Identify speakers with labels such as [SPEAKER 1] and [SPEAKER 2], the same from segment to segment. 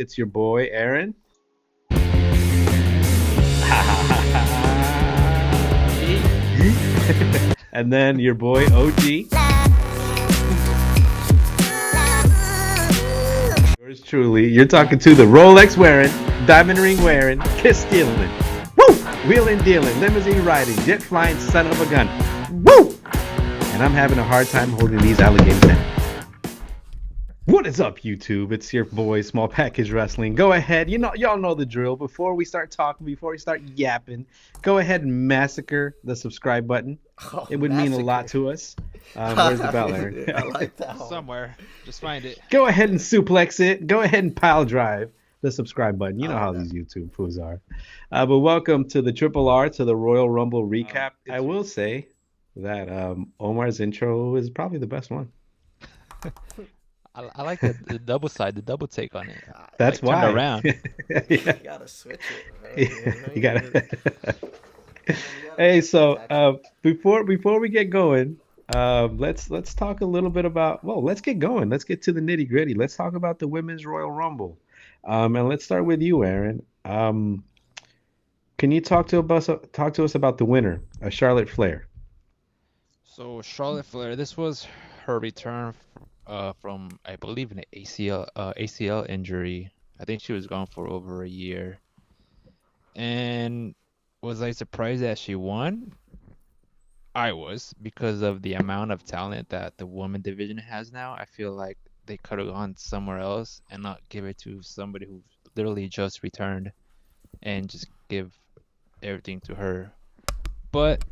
[SPEAKER 1] It's your boy Aaron. And then your boy OG. Yours truly. You're talking to the Rolex wearing, diamond ring wearing, kiss stealing, woo, wheeling dealing, limousine riding, jet flying son of a gun, woo. And I'm having a hard time holding these alligators down. What is up, YouTube? It's your boy, Small Package Wrestling. Go ahead, y'all know the drill. Before we start talking, before we start yapping, go ahead and massacre the subscribe button. It would mean a lot to us. Where's the bell, Aaron?
[SPEAKER 2] I like that one.
[SPEAKER 3] Somewhere. Just find it.
[SPEAKER 1] Go ahead and suplex it. Go ahead and pile drive the subscribe button. You know how these YouTube fools are. But welcome to the Triple R, to the Royal Rumble recap. I will say that Omar's intro is probably the best one.
[SPEAKER 3] I like the double side, the double take on it.
[SPEAKER 1] That's
[SPEAKER 3] like,
[SPEAKER 1] why.
[SPEAKER 3] Turn around.
[SPEAKER 1] Yeah.
[SPEAKER 2] You gotta switch it, right?
[SPEAKER 1] You gotta. Hey, so before we get going, let's talk a little bit about. Well, let's get going. Let's get to the nitty gritty. Let's talk about the Women's Royal Rumble, and let's start with you, Aaron. Can you talk to us about the winner, Charlotte Flair?
[SPEAKER 3] So Charlotte Flair, this was her return from, I believe, an ACL injury. I think she was gone for over a year. And was I surprised that she won? I was, because of the amount of talent that the women division has now. I feel like they could have gone somewhere else and not give it to somebody who literally just returned and just give everything to her. But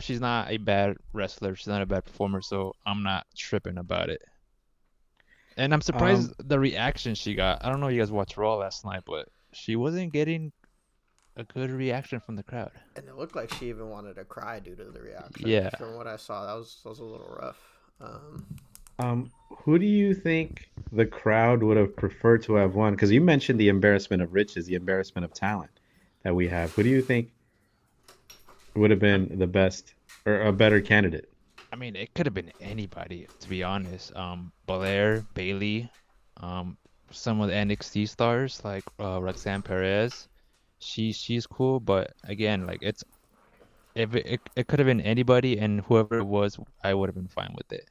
[SPEAKER 3] she's not a bad wrestler. She's not a bad performer, so I'm not tripping about it. And I'm surprised the reaction she got. I don't know if you guys watched Raw last night, but she wasn't getting a good reaction from the crowd.
[SPEAKER 2] And it looked like she even wanted to cry due to the reaction.
[SPEAKER 3] Yeah.
[SPEAKER 2] From what I saw, that was a little rough.
[SPEAKER 1] Who do you think the crowd would have preferred to have won? Because you mentioned the embarrassment of riches, the embarrassment of talent that we have. Who do you think would have been the best or a better candidate?
[SPEAKER 3] I mean, it could have been anybody, to be honest. Belair, Bailey, some of the NXT stars like Roxanne Perez. She's cool, but again, like it could have been anybody, and whoever it was, I would have been fine with it.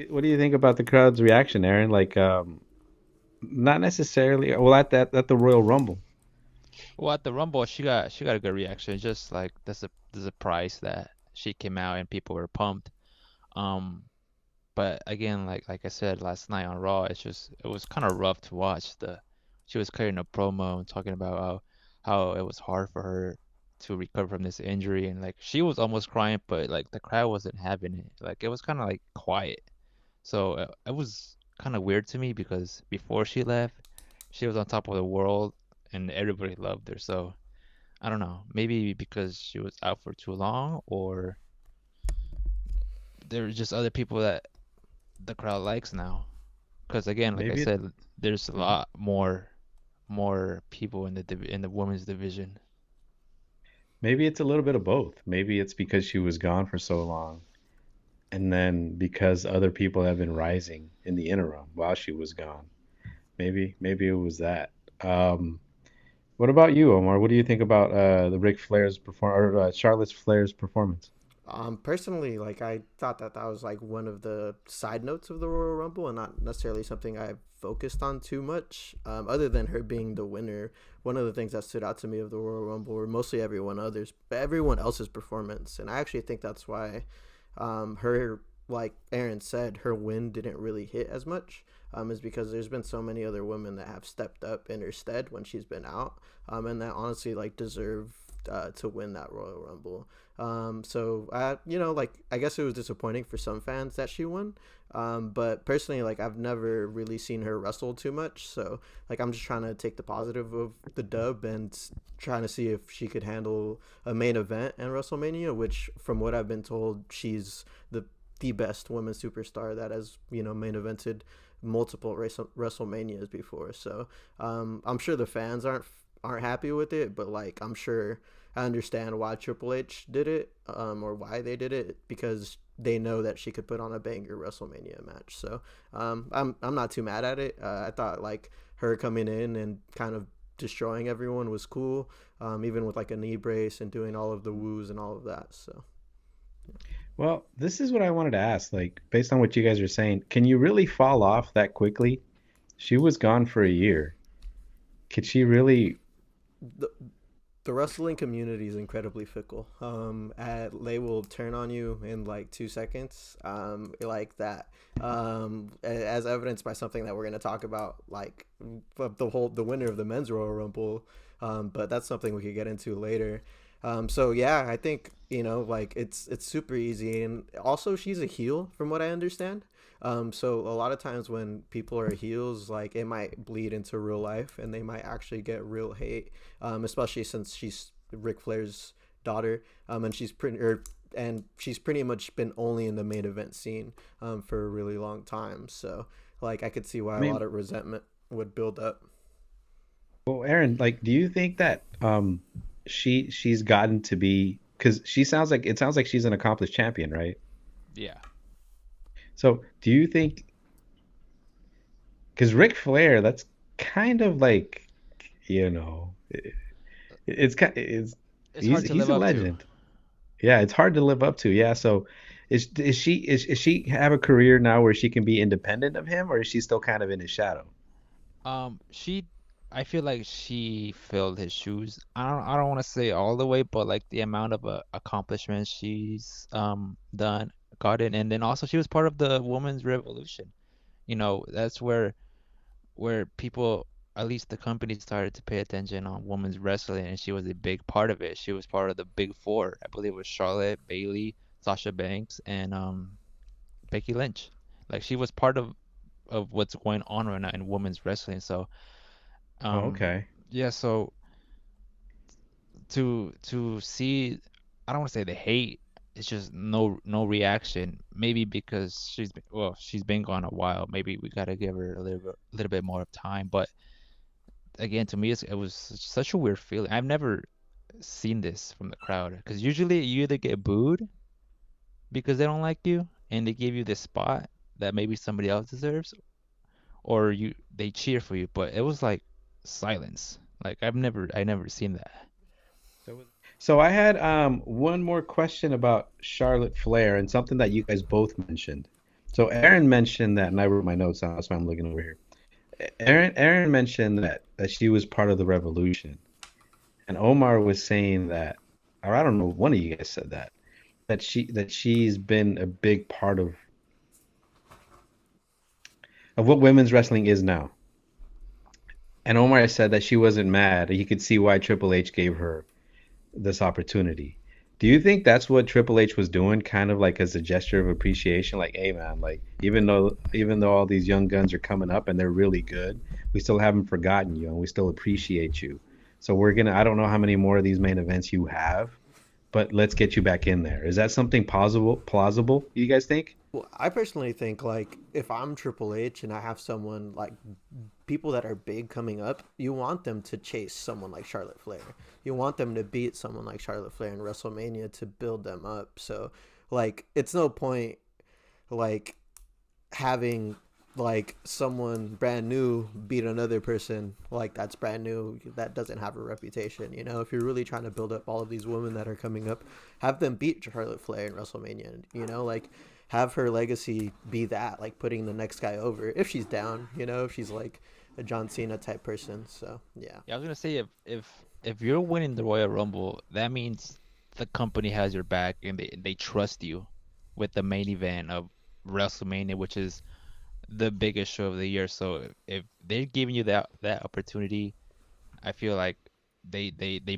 [SPEAKER 1] What do you think about the crowd's reaction, Aaron? Like, not necessarily. Well, at the Royal Rumble.
[SPEAKER 3] Well, at the Rumble, she got a good reaction. Just like there's a price that she came out and people were pumped. But again, like I said last night on Raw, it was kind of rough to watch. She was cutting a promo and talking about how it was hard for her to recover from this injury, and like she was almost crying, but like the crowd wasn't having it. Like it was kind of like quiet. So it was kind of weird to me because before she left, she was on top of the world and everybody loved her. So I don't know, maybe because she was out for too long, or there were just other people that the crowd likes now. Because again, like I said, there's a lot more people in the women's division.
[SPEAKER 1] Maybe it's a little bit of both. Maybe it's because she was gone for so long, and then because other people have been rising in the interim while she was gone. Maybe it was that. What about you, Omar? What do you think about the Charlotte Flair's performance?
[SPEAKER 2] Personally, like I thought that was like one of the side notes of the Royal Rumble, and not necessarily something I focused on too much. Other than her being the winner, one of the things that stood out to me of the Royal Rumble were mostly everyone else's performance, and I actually think that's why her, like Aaron said, her win didn't really hit as much. Is because there's been so many other women that have stepped up in her stead when she's been out, and that honestly like deserve to win that Royal Rumble. So I guess it was disappointing for some fans that she won. But personally, like I've never really seen her wrestle too much. So like I'm just trying to take the positive of the dub and trying to see if she could handle a main event in WrestleMania, which from what I've been told, she's the best women's superstar that has, main evented multiple WrestleManias before. So I'm sure the fans aren't happy with it, but like I'm sure I understand why Triple H did it, or why they did it, because they know that she could put on a banger WrestleMania match. So I'm not too mad at it. I thought like her coming in and kind of destroying everyone was cool, even with like a knee brace and doing all of the woos and all of that. So
[SPEAKER 1] Well, this is what I wanted to ask. Like, based on what you guys are saying, can you really fall off that quickly? She was gone for a year. Could she really?
[SPEAKER 2] the the wrestling community is incredibly fickle. They will turn on you in like 2 seconds, like that. As evidenced by something that we're going to talk about, like the winner of the men's Royal Rumble. But that's something we could get into later. So yeah, I think like it's super easy, and also she's a heel from what I understand. So a lot of times when people are heels, like it might bleed into real life, and they might actually get real hate, especially since she's Ric Flair's daughter, and she's pretty much been only in the main event scene for a really long time. So like I could see why
[SPEAKER 1] I
[SPEAKER 2] a
[SPEAKER 1] mean,
[SPEAKER 2] lot of resentment would build up.
[SPEAKER 1] well, Aaron, like, do you think that she's gotten to be because it sounds like she's an accomplished champion, right?
[SPEAKER 3] Yeah.
[SPEAKER 1] So, do you think because Ric Flair, that's kind of like, you know, it's kind it's
[SPEAKER 3] It's hard to
[SPEAKER 1] he's
[SPEAKER 3] live
[SPEAKER 1] a
[SPEAKER 3] up to.
[SPEAKER 1] legend. Yeah, it's hard to live up to. Yeah, so is she have a career now where she can be independent of him, or is she still kind of in his shadow?
[SPEAKER 3] She, I feel like she filled his shoes. I don't want to say all the way, but like the amount of accomplishments she's done, gotten, and then also she was part of the women's revolution. That's where people, at least the company, started to pay attention on women's wrestling, and she was a big part of it. She was part of the big four. I believe it was Charlotte, Bailey, Sasha Banks, and Becky Lynch. Like she was part of what's going on right now in women's wrestling. So
[SPEAKER 1] Oh,
[SPEAKER 3] um
[SPEAKER 1] okay.
[SPEAKER 3] yeah, so to see, I don't want to say the hate, it's just no reaction. Maybe because she's been gone a while. Maybe we gotta give her a little bit more of time. But again, to me, it was such a weird feeling. I've never seen this from the crowd because usually you either get booed because they don't like you and they give you this spot that maybe somebody else deserves, or they cheer for you. But it was like silence. Like I never seen that.
[SPEAKER 1] So I had one more question about Charlotte Flair and something that you guys both mentioned. So Aaron mentioned that, and I wrote my notes down. That's why I'm looking over here. Aaron mentioned that she was part of the revolution, and Omar was saying that, or I don't know, one of you guys said that she's been a big part of what women's wrestling is now. And Omar said that she wasn't mad. He could see why Triple H gave her this opportunity. Do you think that's what Triple H was doing, kind of like as a gesture of appreciation? Like, hey man, like even though all these young guns are coming up and they're really good, we still haven't forgotten you and we still appreciate you. So I don't know how many more of these main events you have, but let's get you back in there. Is that something plausible, you guys think?
[SPEAKER 2] Well, I personally think like if I'm Triple H and I have someone like people that are big coming up, you want them to chase someone like Charlotte Flair. You want them to beat someone like Charlotte Flair in WrestleMania to build them up. So like it's no point like having like someone brand new beat another person like that's brand new that doesn't have a reputation. If you're really trying to build up all of these women that are coming up, have them beat Charlotte Flair in WrestleMania. Like have her legacy be that, like putting the next guy over if she's down. If she's like a John Cena type person. So yeah.
[SPEAKER 3] Yeah, I was gonna say if you're winning the Royal Rumble, that means the company has your back and they trust you with the main event of WrestleMania, which is the biggest show of the year. So if they're giving you that opportunity, I feel like they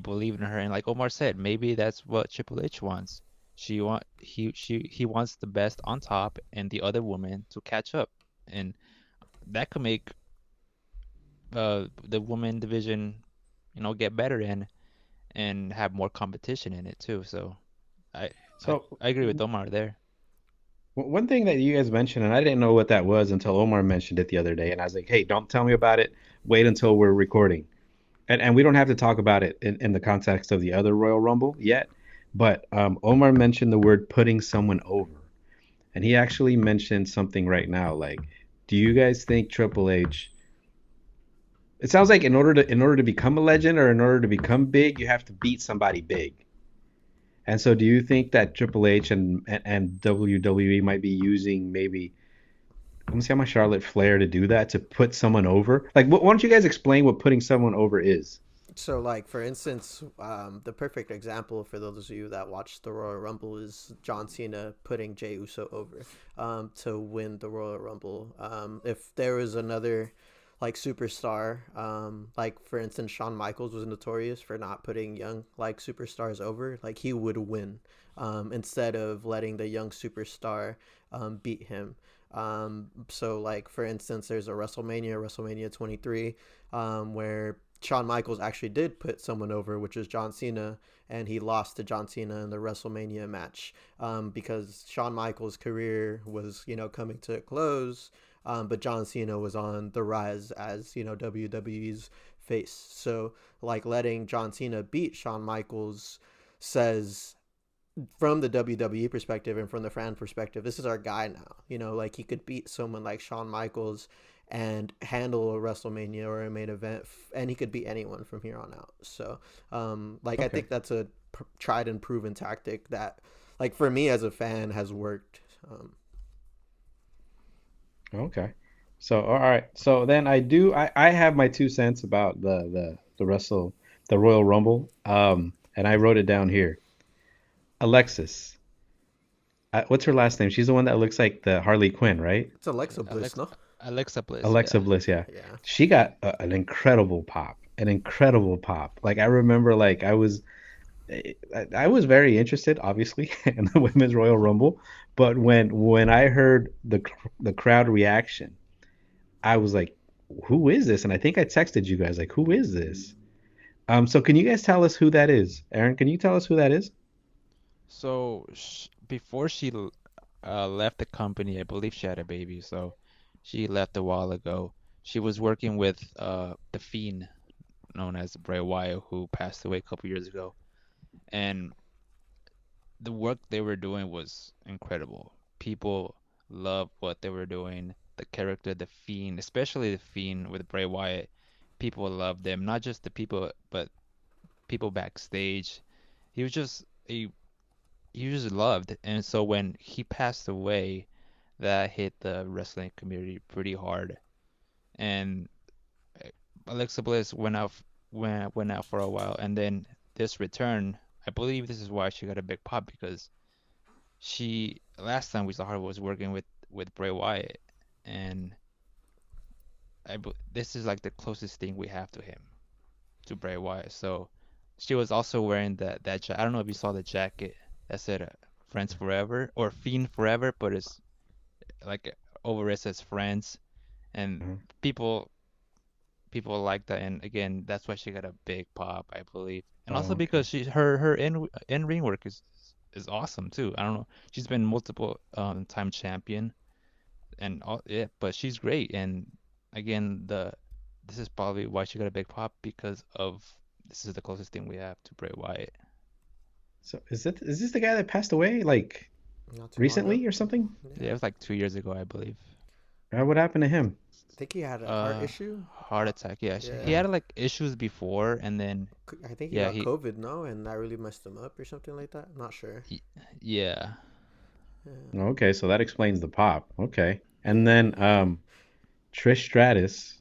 [SPEAKER 3] believe in her. And like Omar said, maybe that's what Triple H wants. He wants the best on top and the other woman to catch up, and that could make the woman division, get better and have more competition in it too. So I I,
[SPEAKER 1] So
[SPEAKER 3] I agree with Omar there.
[SPEAKER 1] one thing that you guys mentioned, and I didn't know what that was until Omar mentioned it the other day, and I was like, hey, don't tell me about it. Wait until we're recording. And we don't have to talk about it in the context of the other Royal Rumble yet. But Omar mentioned the word putting someone over. and he actually mentioned something right now. Like, do you guys think Triple H? It sounds like in order to become a legend or in order to become big, you have to beat somebody big. And so, do you think that Triple H and WWE might be using maybe I'm gonna say my Charlotte Flair to do that to put someone over? Like, why don't you guys explain what putting someone over is?
[SPEAKER 2] So, like for instance, the perfect example for those of you that watched the Royal Rumble is John Cena putting Jey Uso over to win the Royal Rumble. If there was another like superstar, like for instance, Shawn Michaels was notorious for not putting young like superstars over. Like he would win instead of letting the young superstar beat him. So like for instance, there's a WrestleMania 23, where Shawn Michaels actually did put someone over, which is John Cena, and he lost to John Cena in the WrestleMania match because Shawn Michaels' career was, coming to a close, but John Cena was on the rise as, WWE's face. So, like, letting John Cena beat Shawn Michaels says, from the WWE perspective and from the fan perspective, this is our guy now. Like he could beat someone like Shawn Michaels and handle a WrestleMania or a main event, and he could beat anyone from here on out. So, like I
[SPEAKER 1] Okay.
[SPEAKER 2] think that's a tried and proven tactic that, like for me as a fan, has worked.
[SPEAKER 1] Okay. So all right. So then I have my 2 cents about the Royal Rumble. And I wrote it down here. Alexis. What's her last name? She's the one that looks like the Harley Quinn, right?
[SPEAKER 2] It's Alexa Bliss,
[SPEAKER 3] Alexa
[SPEAKER 2] no?
[SPEAKER 3] Alexa Bliss,
[SPEAKER 1] Alexa
[SPEAKER 3] yeah.
[SPEAKER 1] Bliss, yeah.
[SPEAKER 2] Yeah.
[SPEAKER 1] She got an incredible pop. An incredible pop. Like I remember like I was very interested, obviously, in the Women's Royal Rumble, but when I heard the crowd reaction, I was like, "Who is this?" And I think I texted you guys like, "Who is this?" So can you guys tell us who that is? Aaron, can you tell us who that is?
[SPEAKER 3] So before left the company, I believe she had a baby, so she left a while ago. She was working with the Fiend, known as Bray Wyatt, who passed away a couple years ago, and the work they were doing was incredible. People loved what they were doing. The character, the Fiend, especially the Fiend with Bray Wyatt, people loved them. Not just the people, but people backstage. He was just he was loved, and so when he passed away, that hit the wrestling community pretty hard. And Alexa Bliss went out for a while, and then this return, I believe this is why she got a big pop because she last time we saw her was working with Bray Wyatt, and this is like the closest thing we have to him, to Bray Wyatt. So she was also wearing I don't know if you saw the jacket that said Friends Forever or Fiend Forever, but it's like over it says Friends, and
[SPEAKER 1] Mhm.
[SPEAKER 3] people people like that, and again that's why she got a big pop, I believe, and also
[SPEAKER 1] Oh, okay.
[SPEAKER 3] because her in ring work is awesome too. I don't know, she's been multiple time champion and all, yeah, but she's great, and again this is probably why she got a big pop because of this is the closest thing we have to Bray Wyatt.
[SPEAKER 1] So is this the guy that passed away like
[SPEAKER 2] Not too long ago.
[SPEAKER 1] recently or something?
[SPEAKER 3] Yeah, it
[SPEAKER 2] Yeah.
[SPEAKER 3] was like 2 years ago, I believe.
[SPEAKER 1] What happened to him?
[SPEAKER 2] I think he had a heart
[SPEAKER 3] Uh,
[SPEAKER 2] issue.
[SPEAKER 3] Heart attack. Yeah, he
[SPEAKER 2] Yeah.
[SPEAKER 3] had like issues before, and then
[SPEAKER 2] I think he
[SPEAKER 3] yeah,
[SPEAKER 2] got COVID, no? And that really messed him up or something like that. I'm not sure.
[SPEAKER 3] he yeah.
[SPEAKER 2] Yeah.
[SPEAKER 1] Okay, so that explains the pop. Okay. And
[SPEAKER 2] Yeah.
[SPEAKER 1] then Trish Stratus,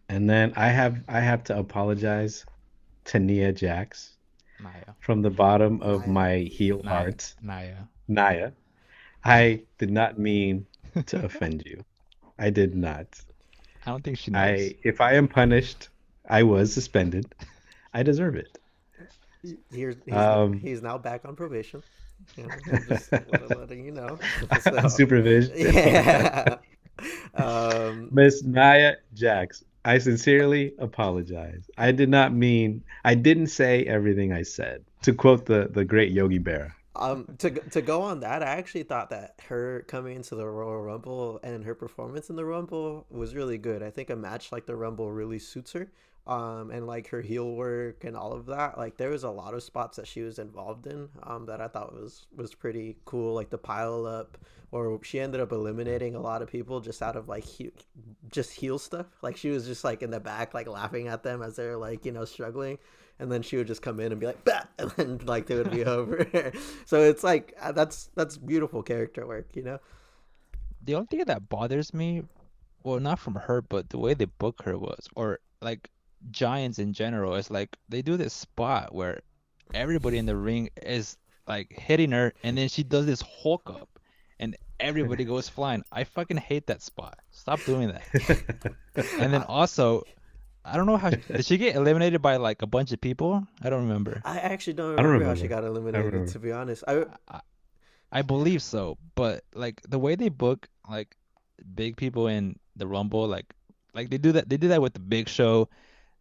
[SPEAKER 1] and then I have to apologize to Nia Jax
[SPEAKER 3] Naya,
[SPEAKER 1] from the bottom of
[SPEAKER 2] Naya.
[SPEAKER 1] my heel
[SPEAKER 3] Naya,
[SPEAKER 1] heart.
[SPEAKER 3] Naya.
[SPEAKER 1] Naya, I did not mean to offend you. I did not.
[SPEAKER 3] I don't think she knows.
[SPEAKER 1] If I am punished, I was suspended. I deserve it. Um,
[SPEAKER 2] He's now back on probation. I'm just letting you know. So,
[SPEAKER 1] supervision.
[SPEAKER 2] yeah. Um,
[SPEAKER 1] Miss Nia Jax, I sincerely apologize. I did not mean, I didn't say everything I said. To quote the great Yogi Berra.
[SPEAKER 2] To go on that, I actually thought that her coming into the Royal Rumble and her performance in the Rumble was really good. I think a match like the Rumble really suits her. And like her heel work and all of that. Like there was a lot of spots that she was involved in that I thought was pretty cool. Like the pile up, or she ended up eliminating a lot of people just out of like just heel stuff. Like she was just like in the back, like laughing at them as they're like struggling, and then she would just come in and be like, bah! And then like they would be over. So it's like that's beautiful character work.
[SPEAKER 3] The only thing that bothers me, well, not from her, but the way they book her was, or like Giants in general, is like they do this spot where everybody in the ring is like hitting her, and then she does this Hulk up, and everybody goes flying. I fucking hate that spot. Stop doing that. And then also, I don't know how did she get eliminated by like a bunch of people? I don't remember.
[SPEAKER 2] I actually don't
[SPEAKER 1] I don't
[SPEAKER 2] remember how she
[SPEAKER 1] remember.
[SPEAKER 2] got
[SPEAKER 1] I don't
[SPEAKER 2] eliminated.
[SPEAKER 1] remember.
[SPEAKER 2] To be honest, I
[SPEAKER 3] I, I believe so, but like the way they book like big people in the Rumble, like they did that with the Big Show.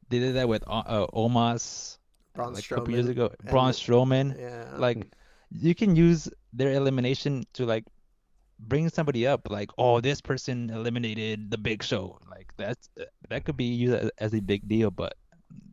[SPEAKER 3] They did that with Omos
[SPEAKER 2] Braun
[SPEAKER 3] like a couple years
[SPEAKER 2] Strowman
[SPEAKER 3] ago. Braun
[SPEAKER 2] and
[SPEAKER 3] Strowman,
[SPEAKER 2] yeah.
[SPEAKER 3] like you can use their elimination to like bring somebody up, like oh this person eliminated the Big Show, like that could be used as a big deal. But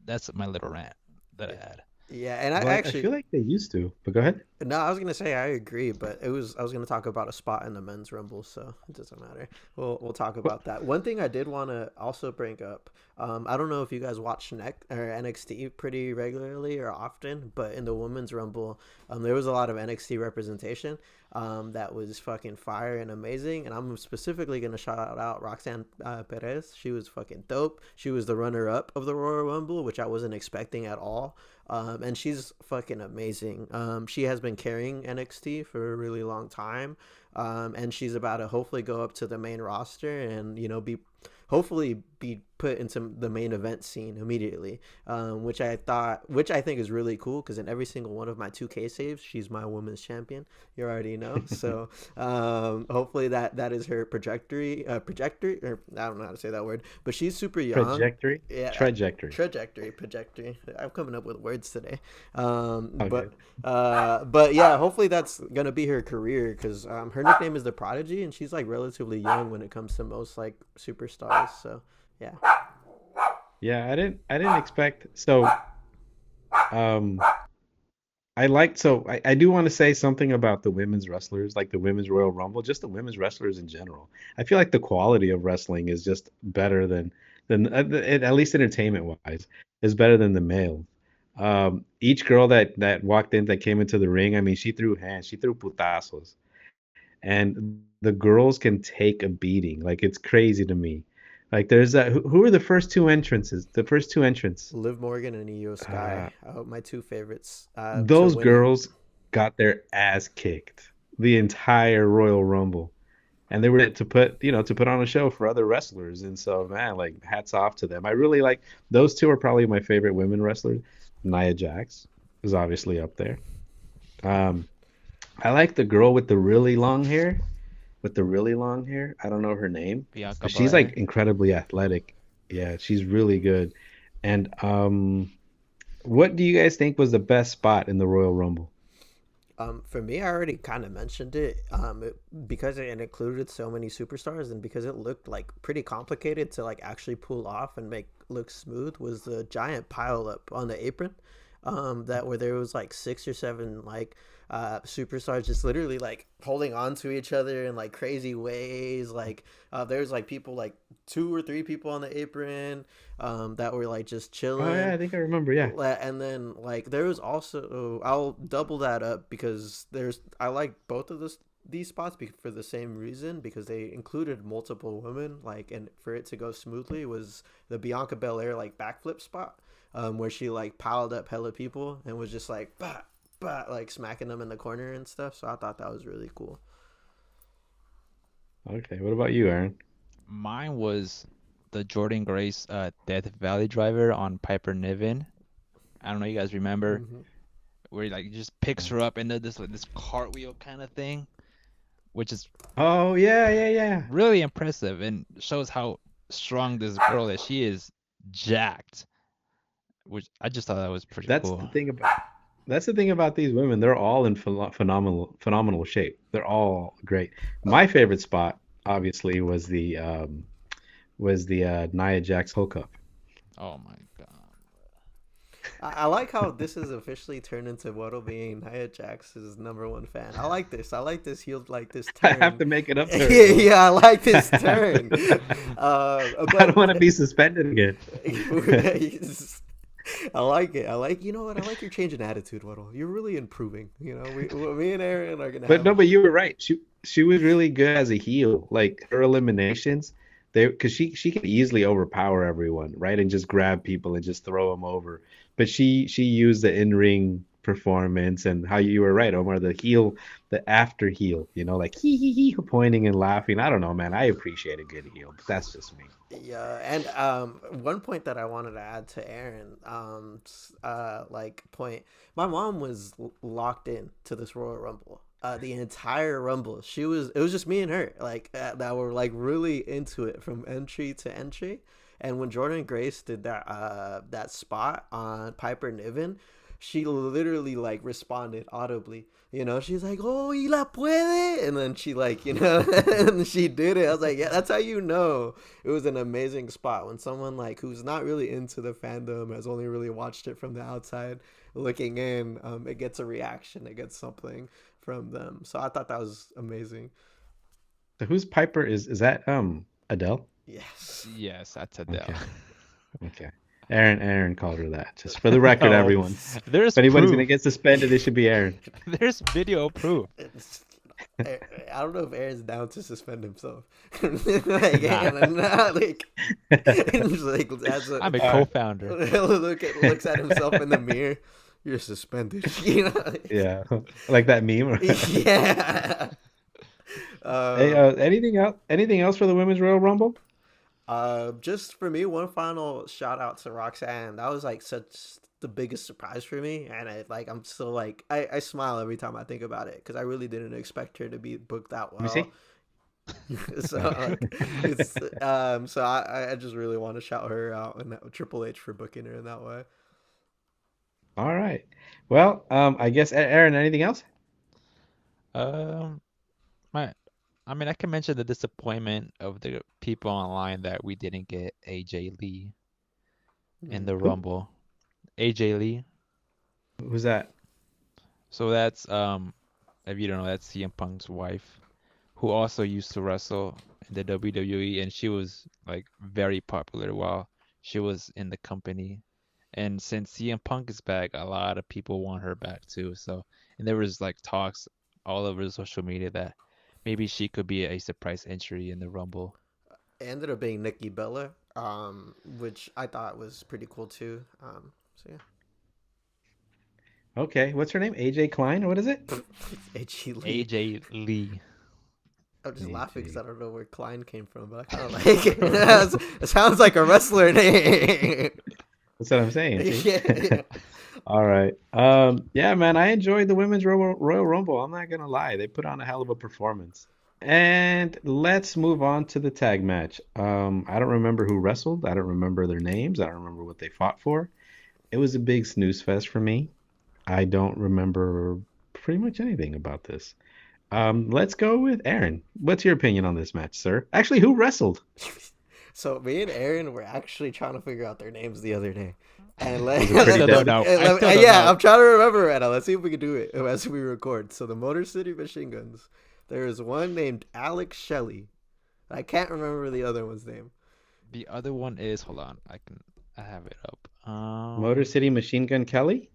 [SPEAKER 3] that's my little rant that I had.
[SPEAKER 2] Yeah, and I
[SPEAKER 1] Well, I
[SPEAKER 2] actually
[SPEAKER 1] feel like they used to. But go ahead.
[SPEAKER 2] no, I was gonna say I agree, but I was gonna talk about a spot in the men's rumble, so it doesn't matter. We'll talk about that. One thing I did want to also bring up, I don't know if you guys watch NXT pretty regularly or often, but in the women's rumble, there was a lot of NXT representation, that was fucking fire and amazing. And I'm specifically gonna shout out Roxanne Perez. She was fucking dope. She was the runner up of the Royal Rumble, which I wasn't expecting at all. And she's fucking amazing. She has been carrying NXT for a really long time, and she's about to hopefully go up to the main roster and be hopefully be put into the main event scene immediately, which I think is really cool because in every single one of my 2K saves, she's my women's champion. You already know. So hopefully that is her trajectory, or I don't know how to say that word, but she's super young.
[SPEAKER 1] Trajectory.
[SPEAKER 2] Yeah,
[SPEAKER 1] Trajectory.
[SPEAKER 2] trajectory. I'm coming up with words today.
[SPEAKER 1] Okay.
[SPEAKER 2] But yeah, hopefully that's gonna be her career because her nickname is the Prodigy, and she's like relatively young when it comes to most like superstars. So yeah.
[SPEAKER 1] Yeah, I didn't expect so um I do want to say something about the women's wrestlers, like the women's Royal Rumble, just the women's wrestlers in general. I feel like the quality of wrestling is just better than at least entertainment wise is better than the male. Each girl that walked in that came into the ring, I mean, she threw hands, she threw putazos, and the girls can take a beating. Like it's crazy to me. Like there's that. Who are the first two entrances? The first two entrants.
[SPEAKER 2] Liv Morgan and Io
[SPEAKER 1] Uh,
[SPEAKER 2] Sky, my two favorites to
[SPEAKER 1] those
[SPEAKER 2] win it.
[SPEAKER 1] girls got their ass kicked the entire Royal Rumble, and they were to put on a show for other wrestlers. And so, man, like hats off to them. I really like those two are probably my favorite women wrestlers. Nia Jax is obviously up there. Um, I like the girl with the really long hair. With the really long hair. I don't know her name,
[SPEAKER 3] Bianca
[SPEAKER 1] but she's like
[SPEAKER 3] Belair.
[SPEAKER 1] incredibly athletic. Yeah, she's really good. And what do you guys think was the best spot in the Royal Rumble?
[SPEAKER 2] For me, I already kind of mentioned it, because it included so many superstars and because it looked like pretty complicated to like actually pull off and make look smooth was the giant pile up on the apron, that where there was like six or seven like superstars just literally like holding on to each other in like crazy ways. Like there's like people like two or three people on the apron, that were like just
[SPEAKER 1] Oh yeah,
[SPEAKER 2] chilling.
[SPEAKER 1] I think I remember. Yeah.
[SPEAKER 2] And then like there was also, I'll double that up because I like both of these spots for the same reason, because they included multiple women, like, and for it to go smoothly was the Bianca Belair like backflip spot, where she like piled up hella people and was just like bah, bah, like smacking them in the corner and stuff. So I thought that was really cool.
[SPEAKER 1] Okay. What about you, Aaron?
[SPEAKER 3] Mine was the Jordan Grace Death Valley driver on Piper Niven. I don't know, you guys remember
[SPEAKER 2] Hmm.
[SPEAKER 3] where he like just picks her up and does this like this cartwheel kind of thing, which is
[SPEAKER 1] Oh yeah, yeah, yeah.
[SPEAKER 3] really impressive and shows how strong this girl is. She is jacked, which I just thought that was pretty
[SPEAKER 1] That's the
[SPEAKER 3] cool.
[SPEAKER 1] thing about That's the thing about these women. They're all in phenomenal shape. They're all great. My favorite spot, obviously, was the Nia Jax hookup.
[SPEAKER 3] Oh my god.
[SPEAKER 2] I like how this has officially turned into Waddle being Nia Jax's #1 fan. I like this. I like this. He'll like this
[SPEAKER 1] I have
[SPEAKER 2] turn.
[SPEAKER 1] to make it up to her.
[SPEAKER 2] Yeah, yeah, I like this
[SPEAKER 1] I
[SPEAKER 2] turn.
[SPEAKER 1] don't want to be suspended again.
[SPEAKER 2] I like it. I like. You know what? I like your change in attitude, Waddle. You're really improving. You know, me and Aaron are gonna
[SPEAKER 1] But
[SPEAKER 2] have.
[SPEAKER 1] no, but you were right. She was really good as a heel. Like her eliminations, because she can easily overpower everyone, right? And just grab people and just throw them over. But she used the in-ring performance and how you were right, Omar, the heel, the after heel, like he pointing and laughing. I don't know, man. I appreciate a good heel, but that's just me.
[SPEAKER 2] Yeah, and one point that I wanted to add to Aaron, like point, my mom was locked in to this Royal Rumble. The entire Rumble, it was just me and her, like that were like really into it from entry to entry. And when Jordan Grace did that spot on Piper Niven, she literally like responded audibly. She's like, "Oh, y la puede," and then she like, and she did it. I was like, yeah, that's how it was an amazing spot when someone like who's not really into the fandom, has only really watched it from the outside looking in, it gets a reaction, it gets something from them. So I thought that was amazing.
[SPEAKER 1] So who's Piper? Is that Adele?
[SPEAKER 2] Yes.
[SPEAKER 3] Yes, that's Adele.
[SPEAKER 1] Okay. Okay. Aaron called her that. Just for the record,
[SPEAKER 3] No,
[SPEAKER 1] everyone.
[SPEAKER 3] there's
[SPEAKER 1] If anybody's
[SPEAKER 3] proof.
[SPEAKER 1] gonna get suspended, it should be Aaron.
[SPEAKER 3] There's video proof.
[SPEAKER 2] I don't know if Aaron's down to suspend himself. Like, like, it's like
[SPEAKER 3] I'm a co-founder.
[SPEAKER 2] looks at himself in the mirror. You're suspended.
[SPEAKER 1] Yeah, like that meme.
[SPEAKER 2] Yeah.
[SPEAKER 1] Hey, anything else for the Women's Royal Rumble?
[SPEAKER 2] Just for me, one final shout out to Roxanne. That was like such the biggest surprise for me, and I'm still like I smile every time I think about it because I really didn't expect her to be booked that well.
[SPEAKER 1] Let me see.
[SPEAKER 2] So I just really want to shout her out and Triple H for booking her in that way.
[SPEAKER 1] All right. Well, I guess Aaron, anything else?
[SPEAKER 3] Um, my, I mean, I can mention the disappointment of the people online that we didn't get AJ Lee in the
[SPEAKER 1] Who?
[SPEAKER 3] Rumble. AJ Lee.
[SPEAKER 1] Who's that?
[SPEAKER 3] So that's if you don't know, that's CM Punk's wife, who also used to wrestle in the WWE, and she was like very popular while she was in the company. And since CM Punk is back, a lot of people want her back too. So, and there was like talks all over social media that maybe she could be a surprise entry in the Rumble.
[SPEAKER 2] It ended up being Nikki Bella, which I thought was pretty cool too. So yeah.
[SPEAKER 1] Okay, what's her name? AJ Klein, or what is it?
[SPEAKER 2] AJ Lee.
[SPEAKER 3] AJ Lee.
[SPEAKER 2] I'm just laughing because
[SPEAKER 1] AJ.
[SPEAKER 2] I don't know where Klein came from, but I kind of like it. It sounds like a wrestler name.
[SPEAKER 1] That's what I'm saying. See?
[SPEAKER 2] Yeah.
[SPEAKER 1] All right. Yeah, man, I enjoyed the Women's Royal Rumble. I'm not gonna lie, they put on a hell of a performance. And let's move on to the tag match. I don't remember who wrestled. I don't remember their names. I don't remember what they fought for. It was a big snooze fest for me. I don't remember pretty much anything about this. Let's go with Aaron. What's your opinion on this match, sir? Actually, who wrestled?
[SPEAKER 2] So me and Aaron were actually trying to figure out their names the other day, and
[SPEAKER 1] Was it pretty
[SPEAKER 3] I still don't know. I still don't
[SPEAKER 2] yeah,
[SPEAKER 3] know.
[SPEAKER 2] I'm trying to remember right now. Let's see if we can do it as we record. So the Motor City Machine Guns. There is one named Alex Shelley. I can't remember the other one's name.
[SPEAKER 3] The other one is, hold on, I have it up.
[SPEAKER 1] Motor City Machine Gun Kelly?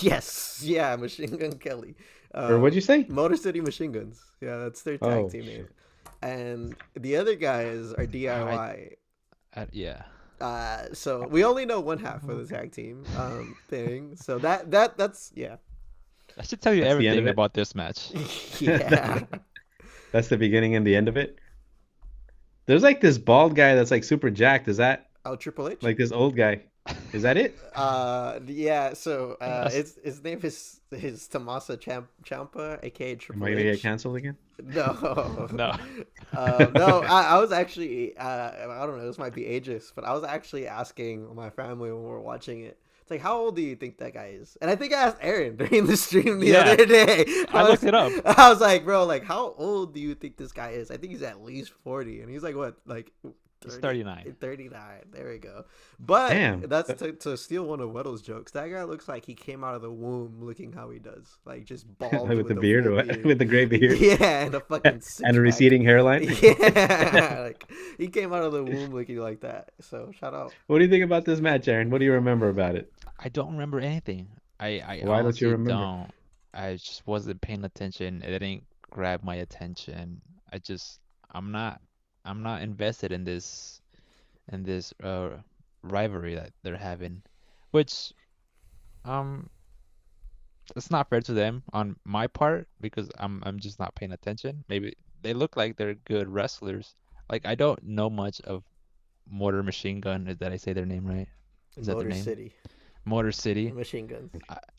[SPEAKER 2] Yes, yeah, Machine Gun Kelly.
[SPEAKER 1] Or what'd you say?
[SPEAKER 2] Motor City Machine Guns. Yeah, that's their tag
[SPEAKER 1] Oh,
[SPEAKER 2] team name.
[SPEAKER 1] shit.
[SPEAKER 2] And the other guys are DIY.
[SPEAKER 3] Yeah.
[SPEAKER 2] So we only know one half of the tag team thing. So that's yeah.
[SPEAKER 3] I should tell you
[SPEAKER 1] That's the end of
[SPEAKER 3] everything
[SPEAKER 1] it?
[SPEAKER 3] about this match.
[SPEAKER 2] Yeah.
[SPEAKER 1] That's the beginning and the end of it? There's like this bald guy that's like super jacked. Is that
[SPEAKER 2] Oh, Triple H?
[SPEAKER 1] like this old guy? Is that it?
[SPEAKER 2] Yeah, so his name is Tommaso Ciampa, aka
[SPEAKER 1] Am
[SPEAKER 2] Triple
[SPEAKER 1] I gonna get
[SPEAKER 2] H.
[SPEAKER 1] canceled again?
[SPEAKER 2] No.
[SPEAKER 3] No.
[SPEAKER 2] No, I was actually I don't know, this might be ageist, but I was actually asking my family when we were watching it. It's like, how old do you think that guy is? And I think I asked Aaron during the stream the
[SPEAKER 3] Yeah,
[SPEAKER 2] other day.
[SPEAKER 3] I looked it up.
[SPEAKER 2] I was like, bro, like, how old do you think this guy is? I think he's at least 40. And he's like, what, like
[SPEAKER 3] He's
[SPEAKER 2] 30,
[SPEAKER 3] 39.
[SPEAKER 2] 39. There we go. But
[SPEAKER 1] Damn.
[SPEAKER 2] that's to steal one of Weddle's jokes. That guy looks like he came out of the womb looking how he does. Like, just bald
[SPEAKER 1] with the
[SPEAKER 2] a
[SPEAKER 1] beard,
[SPEAKER 2] full
[SPEAKER 1] or what? With the gray beard.
[SPEAKER 2] Yeah, and a fucking
[SPEAKER 1] And a
[SPEAKER 2] six-pack.
[SPEAKER 1] receding hairline.
[SPEAKER 2] Yeah, like he came out of the womb looking like that. So shout out.
[SPEAKER 1] What do you think about this match, Aaron? What do you remember about it?
[SPEAKER 3] I don't remember anything. I
[SPEAKER 1] Why don't you
[SPEAKER 3] honestly
[SPEAKER 1] remember?
[SPEAKER 3] don't. I just wasn't paying attention. It didn't grab my attention. I'm not invested in this rivalry that they're having, which um it's not fair to them on my part because I'm just not paying attention. Maybe they look like they're good wrestlers. Like I don't know much of Motor Machine Gun. Did I say their name right? Is that
[SPEAKER 2] Motor
[SPEAKER 3] their name?
[SPEAKER 2] City
[SPEAKER 3] Motor City.
[SPEAKER 2] machine guns.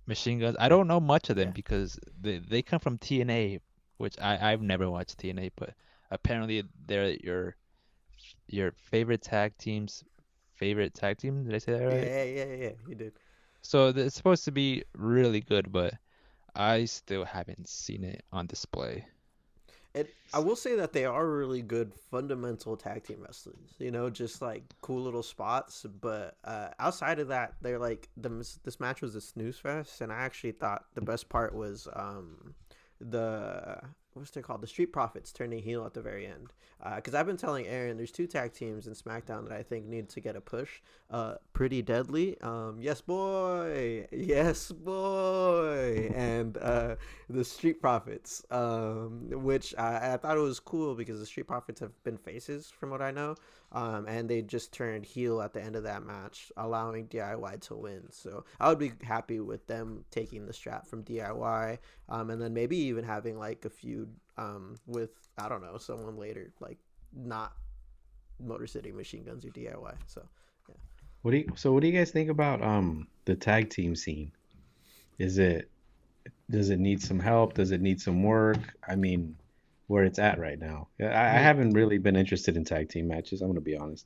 [SPEAKER 3] Machine Guns. I don't know much of them
[SPEAKER 2] Yeah.
[SPEAKER 3] because they come from TNA, which I've never watched TNA, but apparently they're your favorite tag team's favorite tag team. Did I say that right?
[SPEAKER 2] Yeah. You did.
[SPEAKER 3] So it's supposed to be really good, but I still haven't seen it on display.
[SPEAKER 2] I will say that they are really good fundamental tag team wrestlers. You know, just like cool little spots. But outside of that, they're like this match was a snooze fest, and I actually thought the best part was the what's they called, the Street Profits turning heel at the very end. Because I've been telling Aaron, there's two tag teams in SmackDown that I think need to get a push. Pretty Deadly, yes boy, and the Street Profits, which I thought it was cool because the Street Profits have been faces from what I know, and they just turned heel at the end of that match, allowing DIY to win. So I would be happy with them taking the strap from DIY, and then maybe even having like a feud with, I don't know, someone later, like not Motor City Machine Guns or DIY. So yeah.
[SPEAKER 1] What do you guys think about the tag team scene? Does it need some help? Does it need some work? I mean, where it's at right now. I haven't really been interested in tag team matches, I'm gonna be honest.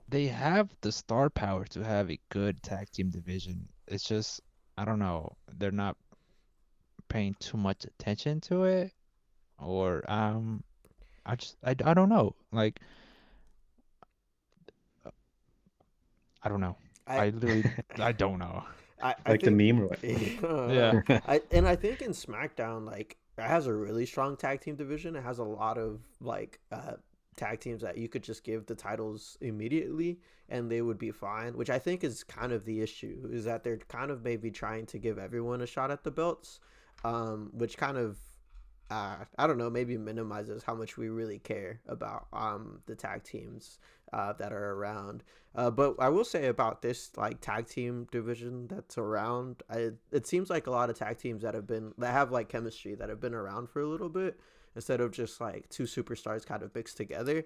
[SPEAKER 3] They have the star power to have a good tag team division. It's just, I don't know, they're not paying too much attention to it, or I don't know. Like I don't know.
[SPEAKER 2] I
[SPEAKER 3] I literally I don't know.
[SPEAKER 2] I
[SPEAKER 1] Like the
[SPEAKER 2] think
[SPEAKER 1] meme or what?
[SPEAKER 3] Yeah.
[SPEAKER 2] I think in SmackDown, like, it has a really strong tag team division. It has a lot of like tag teams that you could just give the titles immediately and they would be fine, which I think is kind of the issue, is that they're kind of maybe trying to give everyone a shot at the belts, which kind of I don't know, maybe minimizes how much we really care about the tag teams that are around. But I will say about this like tag team division that's around, it seems like a lot of tag teams that have like chemistry that have been around for a little bit, instead of just like two superstars kind of mixed together,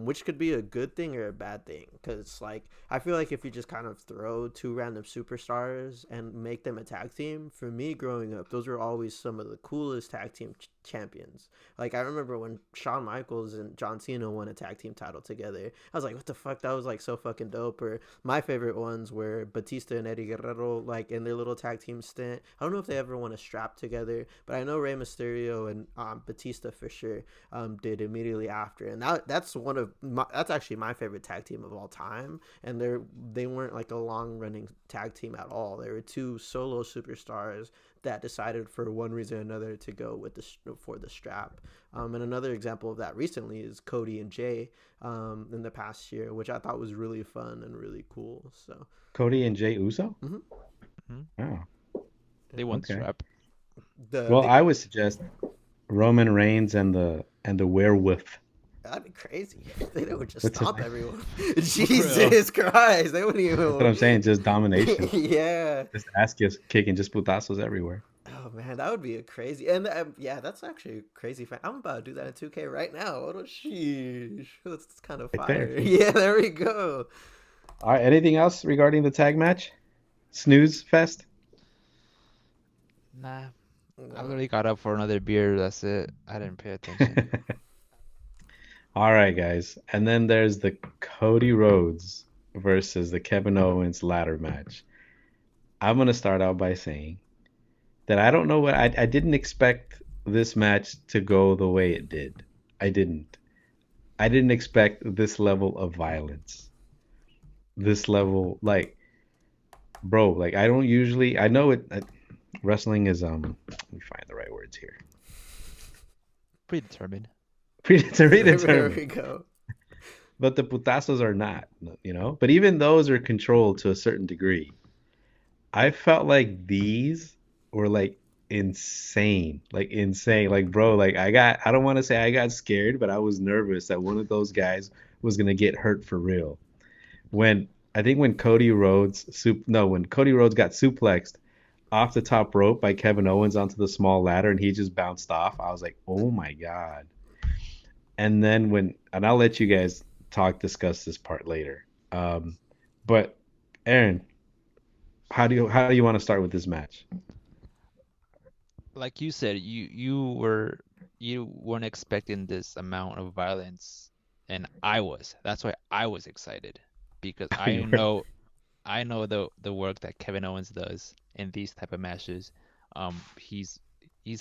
[SPEAKER 2] which could be a good thing or a bad thing. Because like I feel like if you just kind of throw two random superstars and make them a tag team, for me growing up, those were always some of the coolest tag team champions. Like I remember when Shawn Michaels and John Cena won a tag team title together. I was like, what the fuck? That was like so fucking dope. Or my favorite ones were Batista and Eddie Guerrero, like in their little tag team stint. I don't know if they ever won a strap together, but I know Rey Mysterio and Batista for sure did immediately after. And that's that's actually my favorite tag team of all time. And they weren't like a long running tag team at all. They were two solo superstars that decided for one reason or another to go with for the strap. And another example of that recently is Cody and Jay in the past year, which I thought was really fun and really cool. So
[SPEAKER 1] Cody and Jay Uso?
[SPEAKER 3] Mhm.
[SPEAKER 1] Oh.
[SPEAKER 3] They won the
[SPEAKER 1] Okay.
[SPEAKER 3] strap.
[SPEAKER 1] Well, I would suggest Roman Reigns and the werewolf.
[SPEAKER 2] That'd be crazy. They would just
[SPEAKER 1] What's his
[SPEAKER 2] stomp
[SPEAKER 1] name?
[SPEAKER 2] everyone. Jesus Christ. They wouldn't even.
[SPEAKER 1] That's what I'm saying, just domination.
[SPEAKER 2] Yeah.
[SPEAKER 1] Just ass kicking, just putazos everywhere.
[SPEAKER 2] Oh man, that would be a crazy. And yeah, that's actually a crazy. I'm about to do that in 2K right now. What a sheesh. That's kind of
[SPEAKER 1] Right
[SPEAKER 2] fire.
[SPEAKER 1] there.
[SPEAKER 2] Yeah, there we go.
[SPEAKER 1] All right, anything else regarding the tag match? Snooze fest?
[SPEAKER 3] Nah, I literally got up for another beer. That's it. I didn't pay attention.
[SPEAKER 1] All right, guys. And then there's the Cody Rhodes versus the Kevin Owens ladder match. I'm gonna start out by saying that I don't know what I didn't expect this match to go the way it did. I didn't. I didn't expect this level of violence. This level, like, bro, like I don't usually. I know wrestling is let me find the right words here.
[SPEAKER 3] Predetermined.
[SPEAKER 2] There
[SPEAKER 1] Predetermined.
[SPEAKER 2] we go.
[SPEAKER 1] But the putazos are not, you know. But even those are controlled to a certain degree. I felt like these were like insane, like insane, like bro, like I don't want to say I got scared, but I was nervous that one of those guys was gonna get hurt for real. When I think when Cody Rhodes when Cody Rhodes got suplexed off the top rope by Kevin Owens onto the small ladder and he just bounced off, I was like, oh my god. And then and I'll let you guys discuss this part later. But Aaron, how do you want to start with this match?
[SPEAKER 3] Like you said, you weren't expecting this amount of violence, and I was. That's why I was excited because
[SPEAKER 1] You were
[SPEAKER 3] I know the work that Kevin Owens does in these type of matches. He's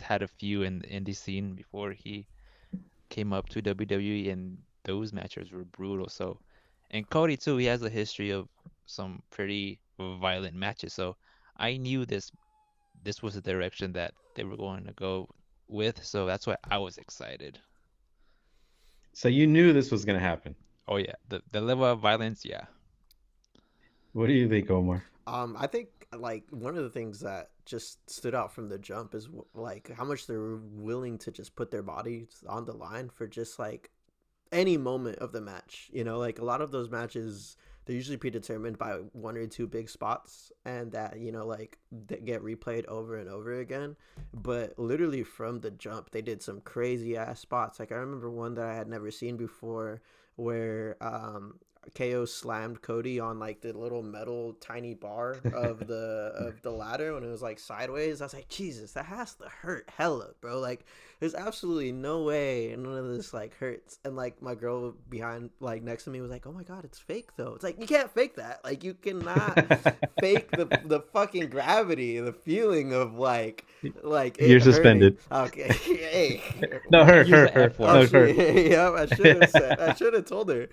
[SPEAKER 3] had a few in the scene before he came up to WWE, and those matches were brutal. So, and Cody too, he has a history of some pretty violent matches. So I knew this was the direction that they were going to go with. So that's why I was excited.
[SPEAKER 1] so you knew this was gonna happen.
[SPEAKER 3] Oh yeah, the level of violence, yeah.
[SPEAKER 1] What do you think, Omar?
[SPEAKER 2] I think like one of the things that just stood out from the jump is like how much they're willing to just put their bodies on the line for just like any moment of the match. You know, like a lot of those matches, they're usually predetermined by one or two big spots, and that like they get replayed over and over again. But literally from the jump, they did some crazy ass spots. Like I remember one that I had never seen before, where KO slammed Cody on like the little metal tiny bar of the ladder when it was like sideways. I was like, Jesus, that has to hurt hella, bro. Like, there's absolutely no way none of this like hurts. And like my girl behind like next to me was like, oh my god, it's fake though. It's like you can't fake that. Like you cannot fake the fucking gravity, the feeling of like
[SPEAKER 1] You're
[SPEAKER 2] it hurting.
[SPEAKER 1] suspended.
[SPEAKER 2] Okay, hey,
[SPEAKER 1] No, her,
[SPEAKER 3] Use
[SPEAKER 1] her,
[SPEAKER 3] the
[SPEAKER 1] her.
[SPEAKER 3] F
[SPEAKER 2] oh
[SPEAKER 1] No,
[SPEAKER 3] word.
[SPEAKER 1] her.
[SPEAKER 2] shit, yeah, I should have told her,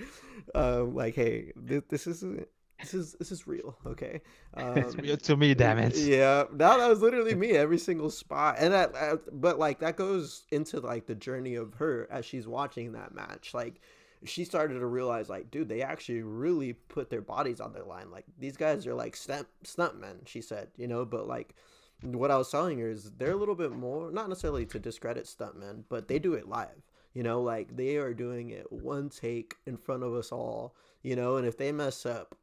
[SPEAKER 2] like, hey, this is real, okay?
[SPEAKER 3] It's real to me, damn it.
[SPEAKER 2] Yeah, now that was literally me every single spot, and but like that goes into like the journey of her as she's watching that match. Like, she started to realize, like, dude, they actually really put their bodies on their line. Like, these guys are like stuntmen, she said, but like. What I was telling her is they're a little bit more, not necessarily to discredit stuntmen, but they do it live. Like they are doing it one take in front of us all, and if they mess up,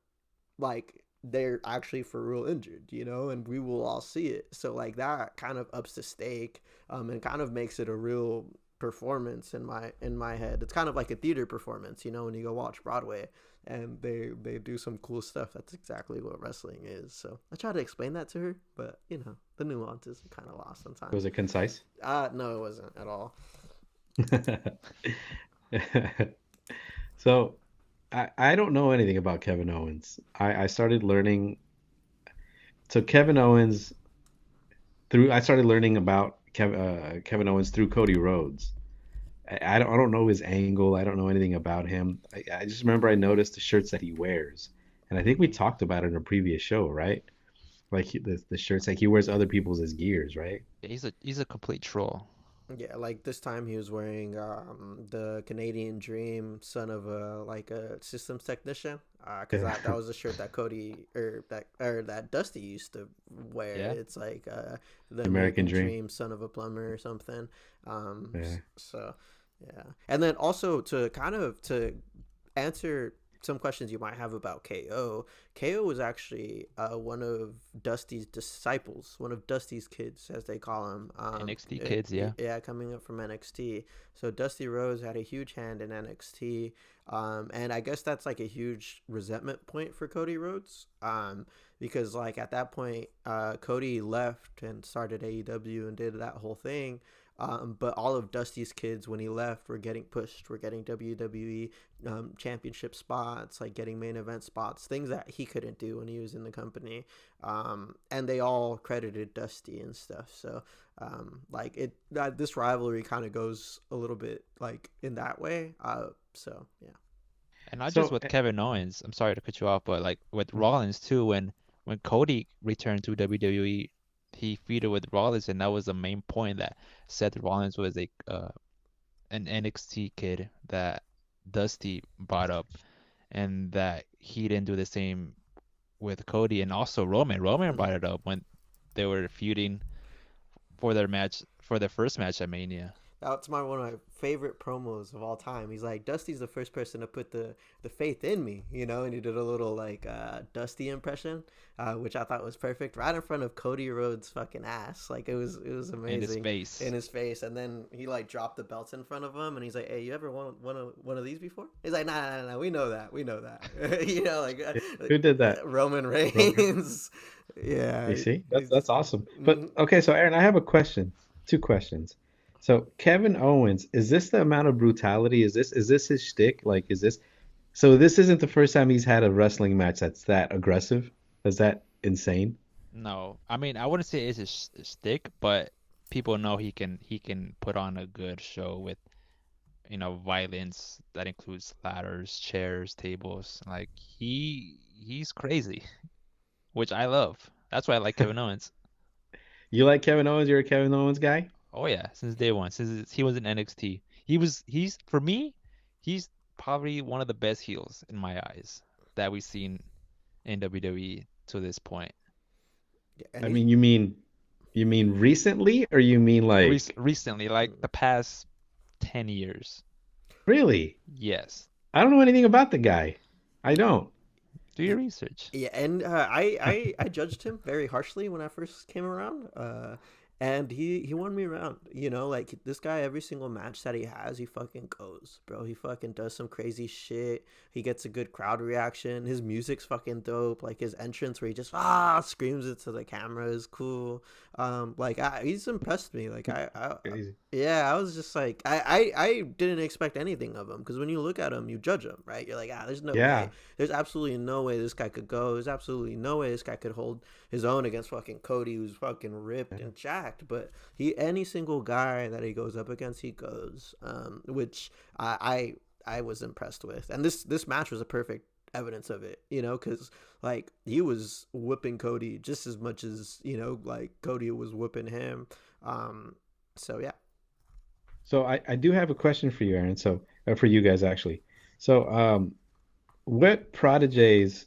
[SPEAKER 2] like they're actually for real injured, and we will all see it. So like that kind of ups the stake, and kind of makes it a real performance in my head. It's kind of like a theater performance, when you go watch Broadway and they do some cool stuff. That's exactly what wrestling is. So I try to explain that to her, but the nuances are kind of lost
[SPEAKER 1] Was
[SPEAKER 2] sometimes.
[SPEAKER 1] it concise?
[SPEAKER 2] No, it wasn't at all.
[SPEAKER 1] So I don't know anything about Kevin Owens. I started learning. So Kevin Owens I started learning about Kevin Owens through Cody Rhodes. I don't know his angle. I don't know anything about him. I just remember I noticed the shirts that he wears, and I think we talked about it in a previous show, right? Like the shirts, like he wears other people's as gears, right?
[SPEAKER 3] He's a complete troll.
[SPEAKER 2] Yeah, like this time he was wearing the Canadian Dream, son of a systems technician. Because that was a shirt that Cody or that Dusty used to wear.
[SPEAKER 3] Yeah.
[SPEAKER 2] It's like the
[SPEAKER 1] American
[SPEAKER 2] American
[SPEAKER 1] Dream.
[SPEAKER 2] Dream, son of a plumber or something.
[SPEAKER 1] Yeah.
[SPEAKER 2] So yeah, and then also to answer some questions you might have about KO. KO was actually one of Dusty's disciples, one of Dusty's kids, as they call him.
[SPEAKER 3] NXT kids, yeah.
[SPEAKER 2] Yeah, coming up from NXT. So Dusty Rhodes had a huge hand in NXT, and I guess that's like a huge resentment point for Cody Rhodes, because like at that point, Cody left and started AEW and did that whole thing. But all of Dusty's kids, when he left, were getting pushed. Were getting WWE championship spots, like getting main event spots, things that he couldn't do when he was in the company. And they all credited Dusty and stuff. So like this rivalry kind of goes a little bit like in that way. So yeah.
[SPEAKER 3] And not
[SPEAKER 1] So
[SPEAKER 3] just with Kevin Owens. I'm sorry to cut you off, but like with Rollins too. When Cody returned to WWE, he feuded with Rollins, and that was the main point that Seth Rollins was an NXT kid that Dusty brought up, and that he didn't do the same with Cody, and also Roman. Roman brought it up when they were feuding for their first match at Mania.
[SPEAKER 2] That's one of my favorite promos of all time. He's like, Dusty's the first person to put the faith in me, you know, and he did a little like Dusty impression, which I thought was perfect, right in front of Cody Rhodes' fucking ass. Like it was amazing. In his face, and then he like dropped the belts in front of him, and he's like, "Hey, you ever won one of these before?" He's like, "Nah, we know that, you know, like
[SPEAKER 1] who did that?
[SPEAKER 2] Roman Reigns. Yeah,
[SPEAKER 1] You see, that's awesome. But okay, so Aaron, I have a question. Two questions. So Kevin Owens, is this the amount of brutality? Is this his shtick? Like, is this? So this isn't the first time he's had a wrestling match that's that aggressive. Is that insane?
[SPEAKER 3] No, I mean I wouldn't say it's his stick, but people know he can put on a good show with violence that includes ladders, chairs, tables. Like he's crazy, which I love. That's why I like Kevin Owens.
[SPEAKER 1] You like Kevin Owens? You're a Kevin Owens guy?
[SPEAKER 3] Oh yeah, since day one, since he was in NXT, he's for me, he's probably one of the best heels in my eyes that we've seen in WWE to this point.
[SPEAKER 2] yeah,
[SPEAKER 1] I mean, you mean recently, or you mean like
[SPEAKER 3] Recently, like the past 10 years.
[SPEAKER 1] really?
[SPEAKER 3] Yes.
[SPEAKER 1] I don't know anything about the guy. I don't.
[SPEAKER 3] Do your research.
[SPEAKER 2] Yeah, and I judged him very harshly when I first came around. And he won me around. You know, like this guy, every single match that he has, he fucking goes, bro. He fucking does some crazy shit. He gets a good crowd reaction. His music's fucking dope. Like his entrance where he just screams it to the camera is cool. He's impressed me. Like
[SPEAKER 1] Crazy.
[SPEAKER 2] yeah, I was just like I didn't expect anything of him, because when you look at him, you judge him, right? You're like, there's no
[SPEAKER 1] Yeah.
[SPEAKER 2] way. There's absolutely no way this guy could go. There's absolutely no way this guy could hold his own against fucking Cody, who's fucking ripped and jacked. But any single guy that he goes up against, he goes. Which I was impressed with, and this match was a perfect evidence of it, you know, because like he was whipping Cody just as much as, you know, like Cody was whipping him. So yeah.
[SPEAKER 1] So I do have a question for you, Aaron. So for you guys actually. So what prodigies?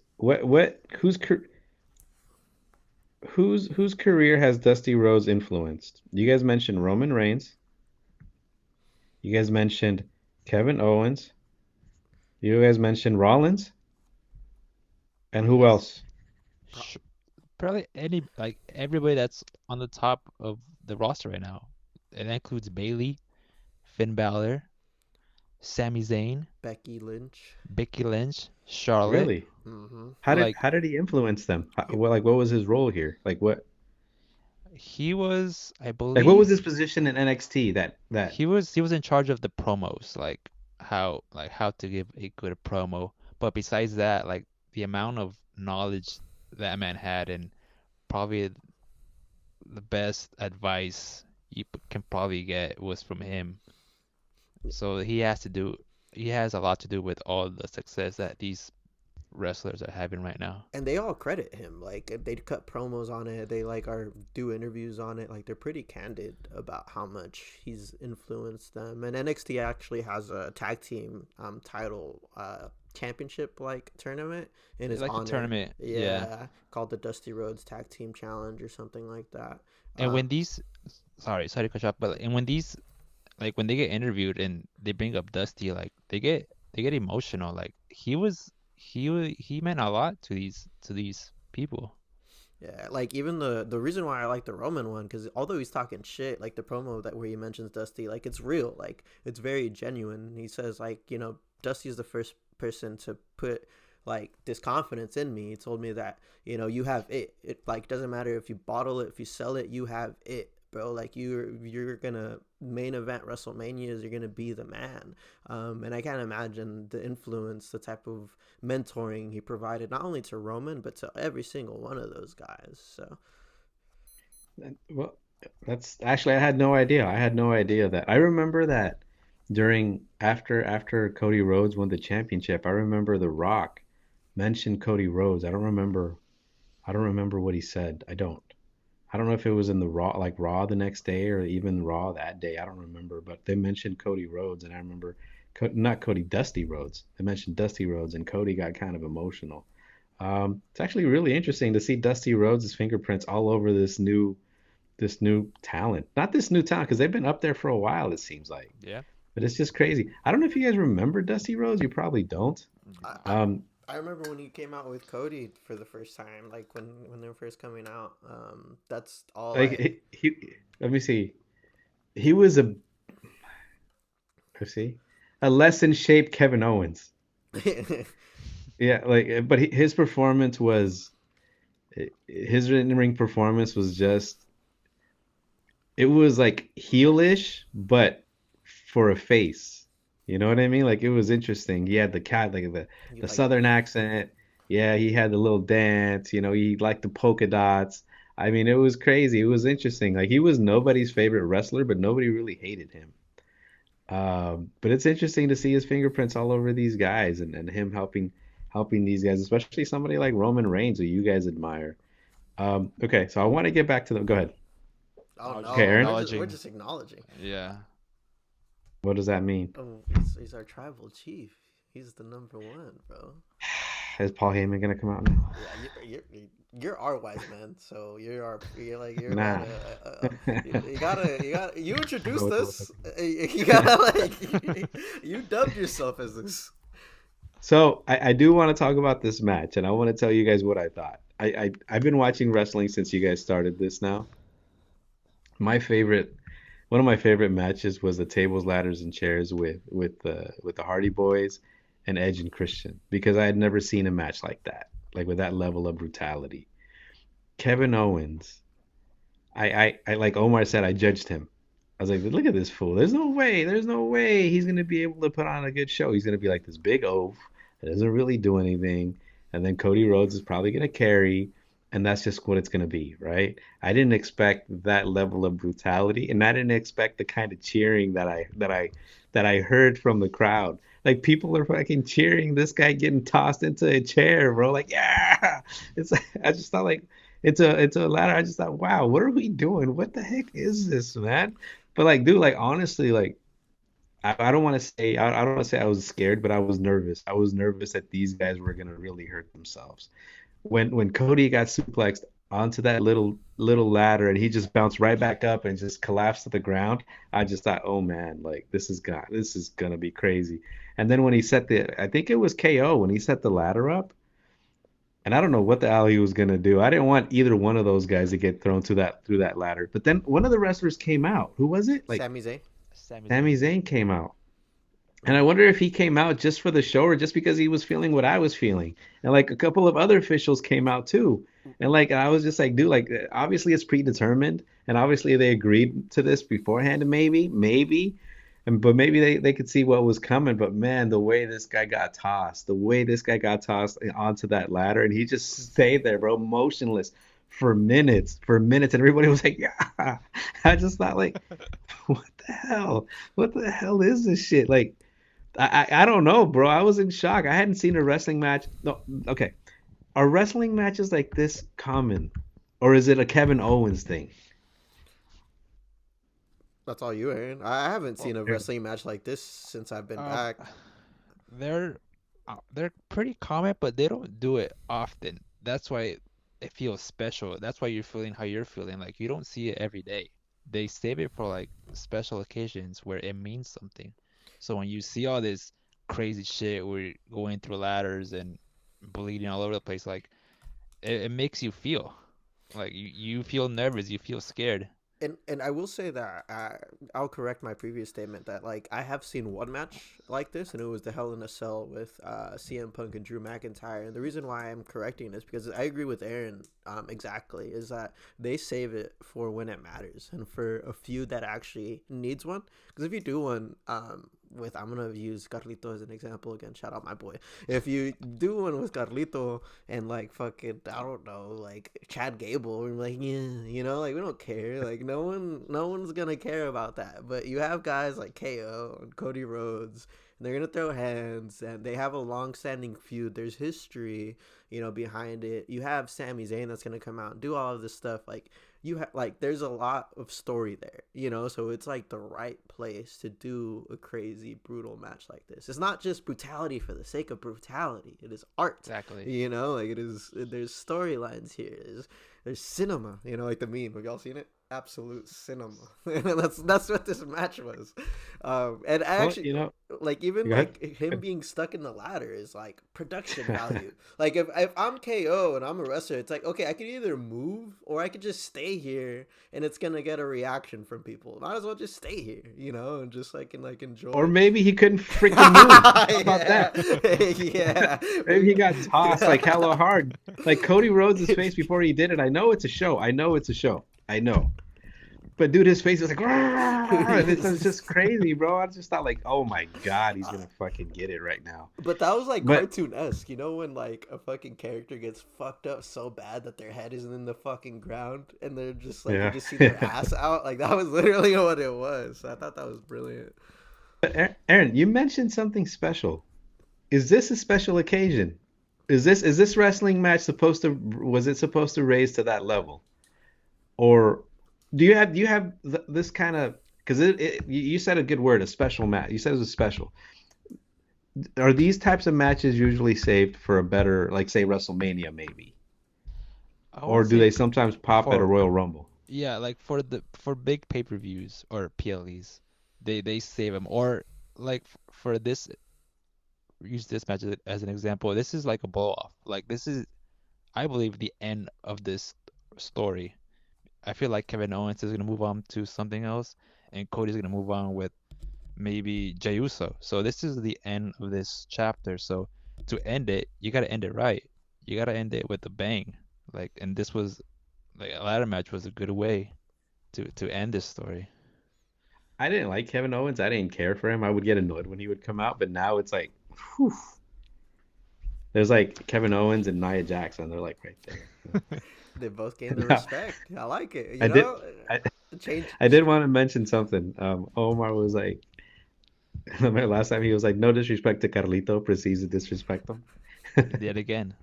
[SPEAKER 1] Whose career has Dusty Rhodes influenced? You guys mentioned Roman Reigns. You guys mentioned Kevin Owens. You guys mentioned Rollins. And who else?
[SPEAKER 3] Sh- Probably everybody that's on the top of the roster right now. And that includes Bailey, Finn Balor, Sami Zayn, Becky Lynch, Charlotte.
[SPEAKER 1] Really?
[SPEAKER 2] Mm-hmm.
[SPEAKER 3] Like
[SPEAKER 1] How did he influence them? What was his role here?
[SPEAKER 3] he was, I
[SPEAKER 1] What was
[SPEAKER 3] believe,
[SPEAKER 1] his position in NXT? That
[SPEAKER 3] he was in charge of the promos, like how to give a good promo. But besides that, like the amount of knowledge that man had, and probably the best advice you can probably get was from him. So he has a lot to do with all the success that these wrestlers are having right now.
[SPEAKER 2] And they all credit him. Like they cut promos on it. They like are do interviews on it. Like they're pretty candid about how much he's influenced them. And NXT actually has a tag team title championship like tournament in his
[SPEAKER 3] It's like a
[SPEAKER 2] honor.
[SPEAKER 3] tournament, yeah.
[SPEAKER 2] Yeah, called the Dusty Rhodes Tag Team Challenge or something like that.
[SPEAKER 3] And
[SPEAKER 2] Uh,
[SPEAKER 3] when these, sorry to cut you off, but and when these, like when they get interviewed and they bring up Dusty, like they get emotional. Like he meant a lot to these people.
[SPEAKER 2] Yeah, like even the reason why I like the Roman one, because although he's talking shit, like the promo that where he mentions Dusty, like it's real, like it's very genuine. He says like, you know, Dusty is the first person to put like this confidence in me. He told me that, you know, you have it. It like doesn't matter if you bottle it, if you sell it, you have it. bro. Like you're gonna main event WrestleManias. You're gonna be the man. And I can't imagine the influence, the type of mentoring he provided, not only to Roman but to every single one of those guys. So
[SPEAKER 1] Well, that's actually I had no idea. I had no idea that. I remember that during after Cody Rhodes won the championship, I remember The Rock mentioned Cody Rhodes. I don't remember what he said. I don't. I don't know if it was in the Raw the next day or even Raw that day. I don't remember, but they mentioned Cody Rhodes, and I remember not Cody, Dusty Rhodes. They mentioned Dusty Rhodes, and Cody got kind of emotional. It's actually really interesting to see Dusty Rhodes' fingerprints all over this new talent. Not this new talent because they've been up there for a while. It seems like,
[SPEAKER 3] Yeah.
[SPEAKER 1] but it's just crazy. I don't know if you guys remember Dusty Rhodes. You probably don't.
[SPEAKER 2] I, I
[SPEAKER 1] Um,
[SPEAKER 2] I remember when he came out with Cody for the first time, like when they were first coming out. That's all
[SPEAKER 1] like
[SPEAKER 2] I.
[SPEAKER 1] let me see. He was let's see, a less in shape Kevin Owens. Yeah, but his performance was his in ring performance was just it was like heelish, but for a face. You know what I mean? Like it was interesting. He had the cat like
[SPEAKER 2] You
[SPEAKER 1] the
[SPEAKER 2] like
[SPEAKER 1] southern accent. Yeah, he had the little dance. You know, he liked the polka dots. I mean, it was crazy. It was interesting. Like he was nobody's favorite wrestler, but nobody really hated him. But it's interesting to see his fingerprints all over these guys and him helping these guys, especially somebody like Roman Reigns, who you guys admire. Okay, so I want to get back to the. Go ahead.
[SPEAKER 2] oh
[SPEAKER 3] I was just
[SPEAKER 1] Okay,
[SPEAKER 2] no,
[SPEAKER 1] Aaron.
[SPEAKER 2] we're
[SPEAKER 3] acknowledging.
[SPEAKER 2] just acknowledging.
[SPEAKER 3] Yeah.
[SPEAKER 1] What does that mean?
[SPEAKER 2] Oh, he's our tribal chief. He's the number one, bro.
[SPEAKER 1] Is Paul Heyman gonna come out now?
[SPEAKER 2] Yeah, you're our wise man. So you're about
[SPEAKER 1] Nah.
[SPEAKER 2] to you
[SPEAKER 1] I know
[SPEAKER 2] introduced
[SPEAKER 1] what
[SPEAKER 2] us.
[SPEAKER 1] the
[SPEAKER 2] You gotta like you dubbed yourself as this.
[SPEAKER 1] So I do want to talk about this match, and I want to tell you guys what I thought. I've been watching wrestling since you guys started this now. My favorite, one of my favorite matches was the tables, ladders, and chairs with the Hardy Boys and Edge and Christian because I had never seen a match like that, like with that level of brutality. Kevin Owens, I like Omar said, I judged him. I was like, look at this fool. There's no way he's gonna be able to put on a good show. He's gonna be like this big oaf that doesn't really do anything, and then Cody Rhodes is probably gonna carry, and that's just what it's gonna be, right? I didn't expect that level of brutality, and I didn't expect the kind of cheering that I heard from the crowd. Like people are fucking cheering this guy getting tossed into a chair, bro. Like, yeah. It's I just thought like it's a ladder. I just thought, wow, what are we doing? What the heck is this, man? But like, dude, like honestly, like I don't want to say I don't want to say I was scared, but I was nervous. I was nervous that these guys were gonna really hurt themselves. When Cody got suplexed onto that little ladder and he just bounced right back up and just collapsed to the ground, I just thought, oh man, like this is gonna be crazy. And then when he set the I think it was KO when he set the ladder up, and I don't know what the hell he was gonna do. I didn't want either one of those guys to get thrown through that ladder. But then one of the wrestlers came out. Who was it? Like
[SPEAKER 2] Sami Zayn.
[SPEAKER 3] Sami Zayn.
[SPEAKER 1] Sami Zayn came out. And I wonder if he came out just for the show or just because he was feeling what I was feeling. And like a couple of other officials came out too. And like I was just like, dude, like obviously it's predetermined and obviously they agreed to this beforehand, maybe. And but maybe they could see what was coming. But man, the way this guy got tossed onto that ladder and he just stayed there, bro, motionless for minutes, and everybody was like, yeah. I just thought like, what the hell? What the hell is this shit? Like I don't know, bro. I was in shock. I hadn't seen a wrestling match. No, okay. Are wrestling matches like this common, or is it a Kevin Owens thing?
[SPEAKER 2] That's all you, Aaron. I haven't
[SPEAKER 3] Well,
[SPEAKER 2] seen a wrestling match like this since I've been
[SPEAKER 3] um,
[SPEAKER 2] back.
[SPEAKER 3] they're they're pretty common, but they don't do it often. That's why it feels special. That's why you're feeling how you're feeling. Like you don't see it every day. They save it for like special occasions where it means something. So when you see all this crazy shit where you're going through ladders and bleeding all over the place, like it makes you feel like you feel nervous, you feel scared.
[SPEAKER 2] And I will say that I'll correct my previous statement that like I have seen one match like this, and it was the Hell in a Cell with CM Punk and Drew McIntyre. And the reason why I'm correcting this because I agree with Aaron exactly is that they save it for when it matters and for a feud that actually needs one. Because if you do one with I'm gonna use Carlito as an example again. Shout out my boy. If you do one with Carlito and like fucking I don't know like Chad Gable, we're like yeah, you know, like we don't care. Like no one's gonna care about that. But you have guys like KO and Cody Rhodes, and they're gonna throw hands, and they have a long-standing feud. There's history, you know, behind it. You have Sami Zayn that's gonna come out and do all of this stuff. Like you have like there's a lot of story there, you know, so it's like the right place to do a crazy brutal match like this. It's not just brutality for the sake of brutality. It is art.
[SPEAKER 3] Exactly.
[SPEAKER 2] You know, like it is there's storylines here. There's cinema, you know, like the meme. Have y'all seen it? Absolute cinema. That's what this match was. And I
[SPEAKER 1] Well,
[SPEAKER 2] actually
[SPEAKER 1] you know,
[SPEAKER 2] like even
[SPEAKER 1] go ahead.
[SPEAKER 2] like him being stuck in the ladder is like production value. Like if I'm KO and I'm a wrestler, it's like okay, I could either move or I could just stay here and it's gonna get a reaction from people. Might as well just stay here, you know, and just like and like enjoy.
[SPEAKER 1] Or maybe he couldn't freaking move. How about
[SPEAKER 2] yeah,
[SPEAKER 1] that?
[SPEAKER 2] yeah.
[SPEAKER 1] Maybe he got tossed like hella hard. Like Cody Rhodes' face before he did it. I know it's a show. I know it's a show. I know. But dude, his face was like, and it's just crazy, bro. I just thought like, oh my god, he's gonna fucking get it right now.
[SPEAKER 2] But that was like
[SPEAKER 1] But
[SPEAKER 2] cartoon-esque, you know, when like a fucking character gets fucked up so bad that their head isn't in the fucking ground and they're just like you
[SPEAKER 1] yeah.
[SPEAKER 2] just see their ass out. Like that was literally what it was. I thought that was brilliant.
[SPEAKER 1] But Aaron, you mentioned something special. Is this a special occasion? Is this wrestling match supposed to was it supposed to raise to that level? Or do you have this kind of because you said a good word, a special match. You said it was special. Are these types of matches usually saved for a better, like say WrestleMania maybe,
[SPEAKER 3] I
[SPEAKER 1] or
[SPEAKER 3] would
[SPEAKER 1] do
[SPEAKER 3] say
[SPEAKER 1] they sometimes pop at a
[SPEAKER 3] for
[SPEAKER 1] Royal Rumble?
[SPEAKER 3] yeah, like for big pay-per-views or PLEs, they save them. Or like for this, use this match as an example. This is like a blow off. Like this is, I believe, the end of this story. I feel like Kevin Owens is gonna move on to something else, and Cody's gonna move on with maybe Jey Uso. So this is the end of this chapter. So to end it, you gotta end it right. You gotta end it with a bang. Like, and this was like a ladder match was a good way to end this story.
[SPEAKER 1] I didn't like Kevin Owens. I didn't care for him. I would get annoyed when he would come out, but now it's like, whew, there's like Kevin Owens and Nia Jackson. They're like right there.
[SPEAKER 2] They both gained the
[SPEAKER 1] Now,
[SPEAKER 2] respect. I like it. You
[SPEAKER 1] I did.
[SPEAKER 2] know,
[SPEAKER 1] I,
[SPEAKER 2] change.
[SPEAKER 1] I did want to mention something. Omar was like, remember last time he was like, no disrespect to Carlito, proceeds to disrespect him.
[SPEAKER 3] He did it again.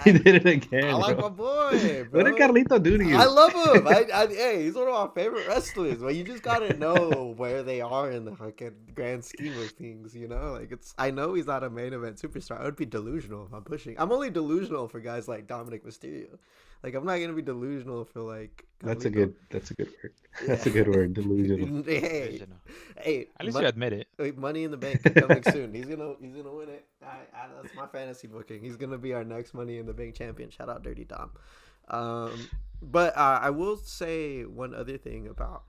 [SPEAKER 1] He
[SPEAKER 2] I
[SPEAKER 1] did it
[SPEAKER 2] I
[SPEAKER 1] again,
[SPEAKER 2] like
[SPEAKER 1] bro.
[SPEAKER 2] my boy,
[SPEAKER 1] What did
[SPEAKER 2] bro.
[SPEAKER 1] Carlito do to
[SPEAKER 2] I
[SPEAKER 1] you?
[SPEAKER 2] love him. Hey, he's one of my favorite wrestlers. But you just gotta know where they are in the fucking grand scheme of things. You know, like it's. I know he's not a main event superstar. I would be delusional if I'm pushing. I'm only delusional for guys like Dominic Mysterio. Like I'm not gonna be delusional for like Carlito.
[SPEAKER 1] That's a good word.
[SPEAKER 2] Yeah.
[SPEAKER 1] That's a good word, delusional.
[SPEAKER 2] hey,
[SPEAKER 3] Original.
[SPEAKER 2] hey,
[SPEAKER 3] At least you admit it.
[SPEAKER 2] Money in the Bank coming soon. He's gonna win it. That's my fantasy booking. He's gonna be our next Money in the Bank champion. Shout out Dirty Dom. But I will say one other thing about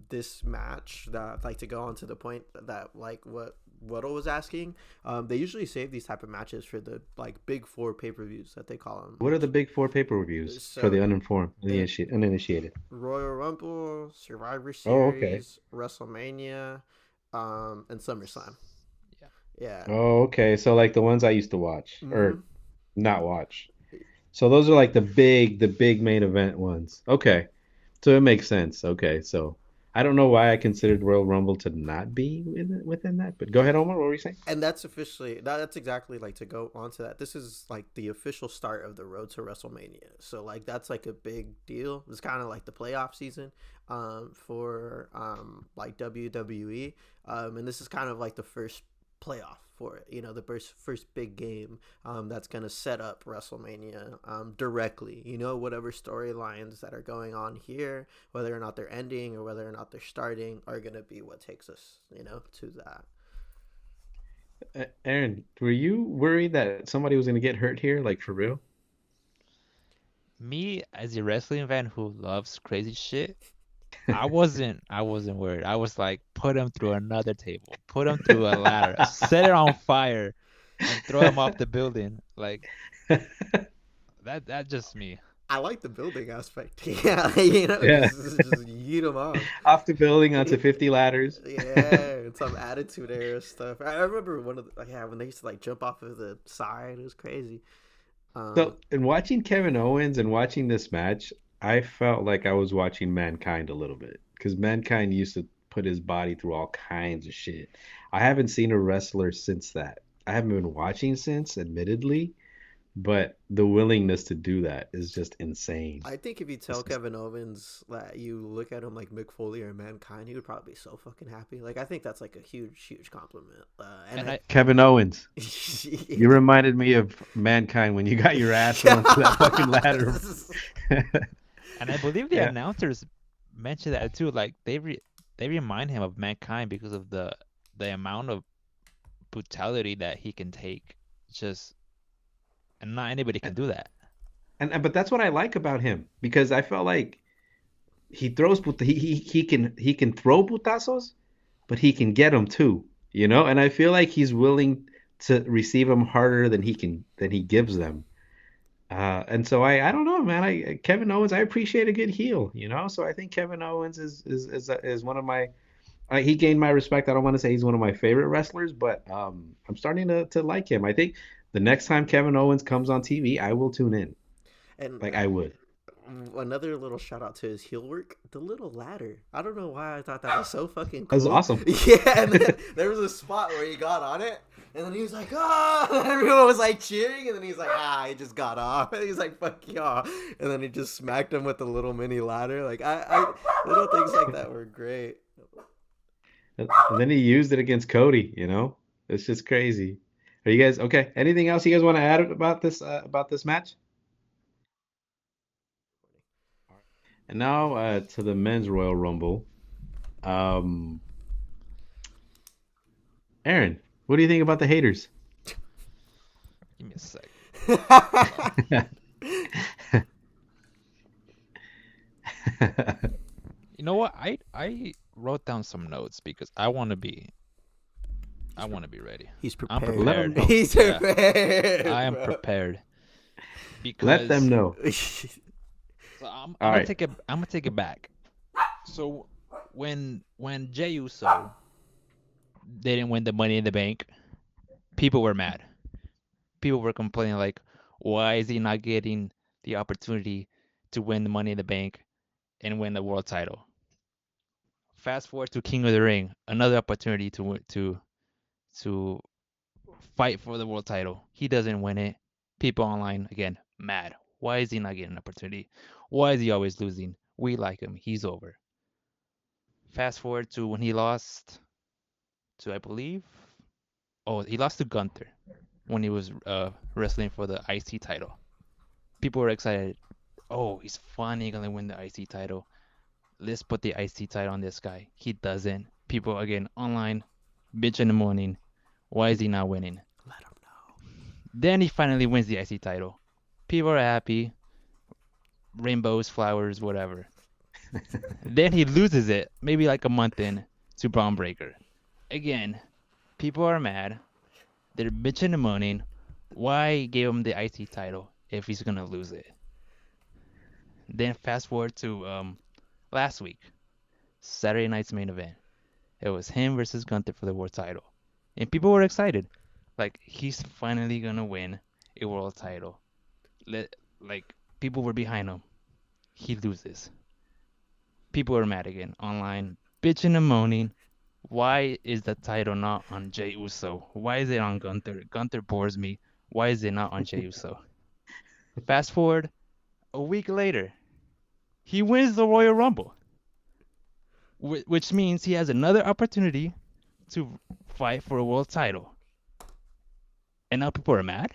[SPEAKER 2] this match that I'd like to go on to the point that like what Waddle was asking. They usually save these type of matches for the like big four pay-per-views that they call them.
[SPEAKER 1] What are the big four pay-per-views for the
[SPEAKER 2] So
[SPEAKER 1] uninformed,
[SPEAKER 2] it,
[SPEAKER 1] uninitiated?
[SPEAKER 2] Royal Rumble, Survivor
[SPEAKER 1] Oh, okay.
[SPEAKER 2] Series, WrestleMania, and SummerSlam.
[SPEAKER 3] Yeah.
[SPEAKER 2] Yeah.
[SPEAKER 1] Oh, okay. So like the ones I used to watch
[SPEAKER 2] Mm-hmm.
[SPEAKER 1] or not watch. So those are like the big main event ones. Okay. So it makes sense. Okay. So I don't know why I considered Royal Rumble to not be within that, but go ahead, Omar. What were you saying?
[SPEAKER 2] And that's officially that's exactly like to go on to that. This is like the official start of the road to WrestleMania. So like that's like a big deal. It's kind of like the playoff season for like WWE. And this is kind of like the first playoff for it, you know, the first big game that's going to set up WrestleMania directly, you know, whatever storylines that are going on here, whether or not they're ending or whether or not they're starting, are going to be what takes us, you know, to that.
[SPEAKER 1] Aaron, were you worried that somebody was going to get hurt here, like for real?
[SPEAKER 3] Me, as a wrestling fan who loves crazy shit, I wasn't worried. I was like, put him through another table, put him through a ladder, set it on fire, and throw him off the building. Like that's just me.
[SPEAKER 2] I like the building aspect. Yeah, you know,
[SPEAKER 1] Yeah.
[SPEAKER 2] just yeet them off.
[SPEAKER 1] Off the building onto 50 ladders.
[SPEAKER 2] Yeah, and some attitude era stuff. I remember one of the, yeah, when they used to like jump off of the side. It was crazy. Um,
[SPEAKER 1] So, in watching Kevin Owens and watching this match, I felt like I was watching Mankind a little bit because Mankind used to put his body through all kinds of shit. I haven't seen a wrestler since that. I haven't been watching since, admittedly, but the willingness to do that is just insane.
[SPEAKER 2] I think if you tell
[SPEAKER 1] It's just,
[SPEAKER 2] Kevin Owens that you look at him like Mick Foley or Mankind, he would probably be so fucking happy. Like I think that's like a huge, huge compliment. And
[SPEAKER 3] And I
[SPEAKER 1] Kevin Owens, you
[SPEAKER 2] I,
[SPEAKER 1] reminded me of Mankind when you got your ass thrown to that fucking ladder.
[SPEAKER 3] and I believe the
[SPEAKER 1] Yeah.
[SPEAKER 3] announcers mentioned that too. Like they remind him of Mankind because of the amount of brutality that he can take. Just and not anybody can do that.
[SPEAKER 1] And but that's what I like about him because I felt like he throws he can throw putazos, but he can get them too, you know. And I feel like he's willing to receive them harder than he gives them. And so I don't know, man. I Kevin Owens, I appreciate a good heel, you know. So I think Kevin Owens is one of my he gained my respect. I don't want to say he's one of my favorite wrestlers, but I'm starting to like him. I think the next time Kevin Owens comes on TV, I will tune in.
[SPEAKER 2] and
[SPEAKER 1] Like I would.
[SPEAKER 2] another little shout out to his heel work, the little ladder. I don't know why I thought that was so fucking
[SPEAKER 1] That was
[SPEAKER 2] cool.
[SPEAKER 1] awesome.
[SPEAKER 2] Yeah, and then there was a spot where he got on it, and then he was like, "Ah!" And everyone was like cheering, and then he's like, "Ah!" He just got off, and he's like, "Fuck y'all!" And then he just smacked him with the little mini ladder. Like little things like that were great.
[SPEAKER 1] And then he used it against Cody, you know? It's just crazy. Are you guys okay? Anything else you guys want to add about this match? And now to the men's Royal Rumble. Um, Aaron, what do you think about the haters?
[SPEAKER 3] Give me a sec. You know what? I wrote down some notes because I want to be ready.
[SPEAKER 2] He's
[SPEAKER 3] I'm
[SPEAKER 2] prepared.
[SPEAKER 1] Let them
[SPEAKER 3] prepared.
[SPEAKER 1] know.
[SPEAKER 2] He's
[SPEAKER 3] Yeah,
[SPEAKER 2] prepared,
[SPEAKER 3] I am
[SPEAKER 2] bro.
[SPEAKER 3] prepared
[SPEAKER 1] Let them
[SPEAKER 3] because
[SPEAKER 1] know.
[SPEAKER 3] so
[SPEAKER 1] All right.
[SPEAKER 3] I'm gonna take it back. So when Jey Uso didn't win the Money in the Bank, people were mad. People were complaining like, why is he not getting the opportunity to win the Money in the Bank and win the world title? Fast forward to King of the Ring, another opportunity to fight for the world title. He doesn't win it. People online again mad. Why is he not getting an opportunity? Why is he always losing? We like him. He's over. Fast forward to when he lost to I believe he lost to Gunther when he was wrestling for the IC title. People were excited. Oh, he's finally gonna win the IC title. Let's put the IC title on this guy. He doesn't. People again online bitch in the morning. Why is he not winning?
[SPEAKER 2] Let him know.
[SPEAKER 3] Then he finally wins the IC title. People are happy. Rainbows, flowers, whatever. Then he loses it, maybe like a month in, to Braun Breaker. Again, people are mad. They're bitching and moaning. Why give him the IC title if he's gonna lose it? Then fast forward to last week, Saturday night's main event. It was him versus Gunther for the world title, and people were excited. Like he's finally gonna win a world title. Like people were behind him. He loses. People are mad again online, bitching and moaning. Why is the title not on Jey Uso? Why is it on Gunther? Gunther bores me. Why is it not on Jey Uso? Fast forward a week later, he wins the Royal Rumble, which means he has another opportunity to fight for a world title. And now people are mad.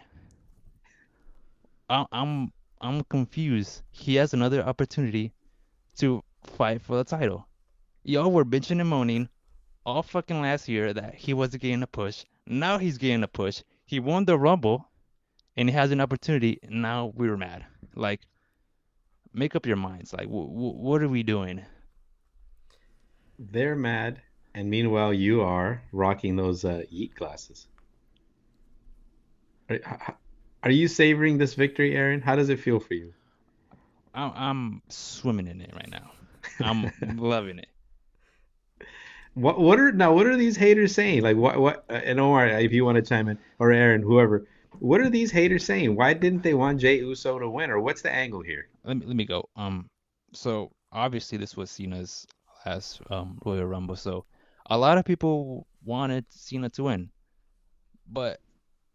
[SPEAKER 3] I- I'm I'm confused. He has another opportunity to fight for the title. Y'all were bitching and moaning all fucking last year that he wasn't getting a push. Now he's getting a push. He won the Rumble and he has an opportunity. Now we're mad. Like, make up your minds. Like, what are we doing?
[SPEAKER 1] They're mad, and meanwhile you are rocking those Yeet glasses. Are, are you savoring this victory, Aaron? How does it feel for you?
[SPEAKER 3] I'm swimming in it right now. I'm loving it.
[SPEAKER 1] What are these haters saying? Like what and Omar, if you want to chime in, or Aaron, whoever, what are these haters saying? Why didn't they want Jey Uso to win, or what's the angle here?
[SPEAKER 3] Let me go. So obviously this was Cena's last Royal Rumble, so a lot of people wanted Cena to win, but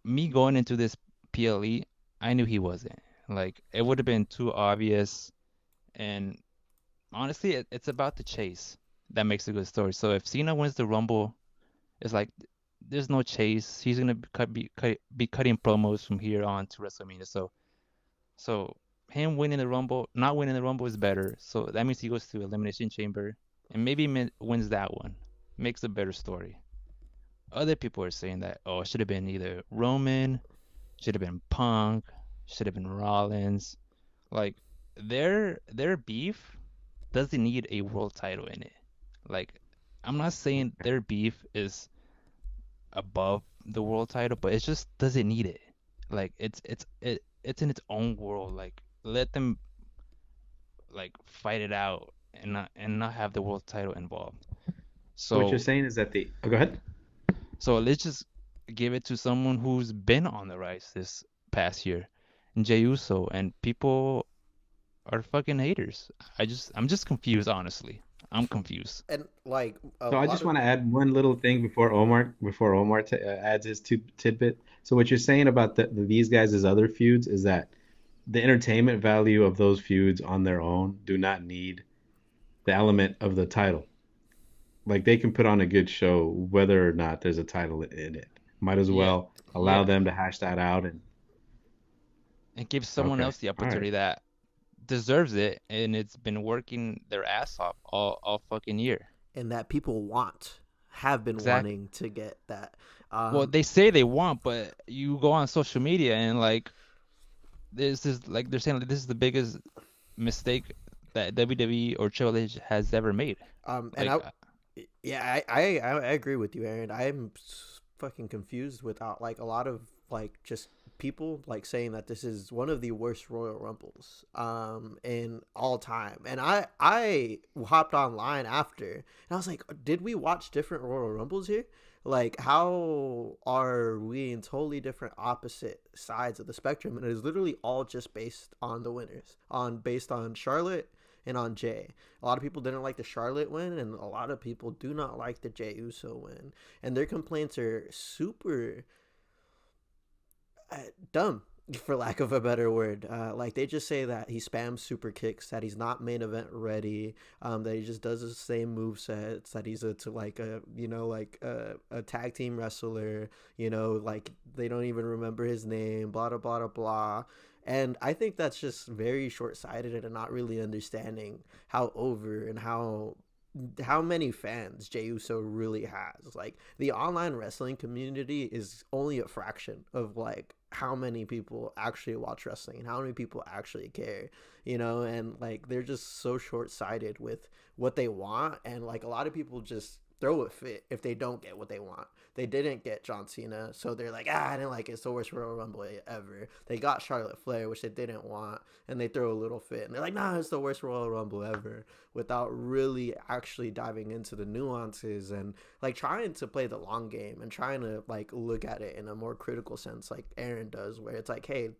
[SPEAKER 3] me going into this PLE, I knew he wasn't. Like it would have been too obvious, and honestly, it's about the chase that makes a good story. So if Cena wins the Rumble, it's like there's no chase. He's gonna be cutting promos from here on to WrestleMania. So him winning the Rumble, not winning the Rumble is better. So that means he goes to Elimination Chamber and maybe wins that one. Makes a better story. Other people are saying that, oh, it should have been either Roman, should have been Punk, should have been Rollins. Like their beef doesn't need a world title in it. Like I'm not saying their beef is above the world title, but it just doesn't need it. Like it's in its own world. Like let them like fight it out and not have the world title involved.
[SPEAKER 1] So what you're
[SPEAKER 3] So
[SPEAKER 1] saying is that go ahead.
[SPEAKER 3] so let's just give it to someone who's been on the rise this past year, Jey Uso, and people are fucking haters. I'm just confused, honestly. I'm confused.
[SPEAKER 2] And like a
[SPEAKER 1] So I
[SPEAKER 2] lot
[SPEAKER 1] just
[SPEAKER 2] of
[SPEAKER 1] want to add one little thing before Omar adds his tidbit. So what you're saying about these guys' other feuds is that the entertainment value of those feuds on their own do not need the element of the title. Like they can put on a good show whether or not there's a title in it. Might as
[SPEAKER 3] Yeah,
[SPEAKER 1] well allow
[SPEAKER 3] yeah.
[SPEAKER 1] them to hash that out and
[SPEAKER 3] And give someone
[SPEAKER 1] okay.
[SPEAKER 3] else the
[SPEAKER 1] All right.
[SPEAKER 3] opportunity that deserves it, and it's been working their ass off all fucking year.
[SPEAKER 2] and that people want have been
[SPEAKER 3] Exact.
[SPEAKER 2] wanting to get that.
[SPEAKER 3] Well,
[SPEAKER 2] Um,
[SPEAKER 3] they say they want, but you go on social media and like this is like they're saying like this is the biggest mistake that WWE or Triple H has ever made.
[SPEAKER 2] and
[SPEAKER 3] Like,
[SPEAKER 2] yeah, I agree with you, Aaron. Fucking confused with like a lot of like just people like saying that this is one of the worst Royal Rumbles in all time. And I hopped online after and I was like, did we watch different Royal Rumbles here? Like, how are we in totally different opposite sides of the spectrum? And it is literally all just based on the winners, on based on Charlotte and on Jay. A lot of people didn't like the Charlotte win, and a lot of people do not like the Jey Uso win. And their complaints are super dumb, for lack of a better word. Like they just say that he spams super kicks, that he's not main event ready, that he just does the same move sets, that he's a tag team wrestler. Like they don't even remember his name. Blah blah blah blah blah. And I think that's just very short sighted and not really understanding how over and how many fans Jey Uso really has. Like the online wrestling community is only a fraction of like how many people actually watch wrestling and how many people actually care, and like they're just so short-sighted with what they want, and like a lot of people just throw a fit if they don't get what they want. They didn't get John Cena, so they're like, I didn't like it. It's the worst Royal Rumble ever. They got Charlotte Flair, which they didn't want, and they throw a little fit, and they're like, nah, it's the worst Royal Rumble ever, without really actually diving into the nuances and like trying to play the long game and trying to like look at it in a more critical sense, like Aaron does, where it's like, hey,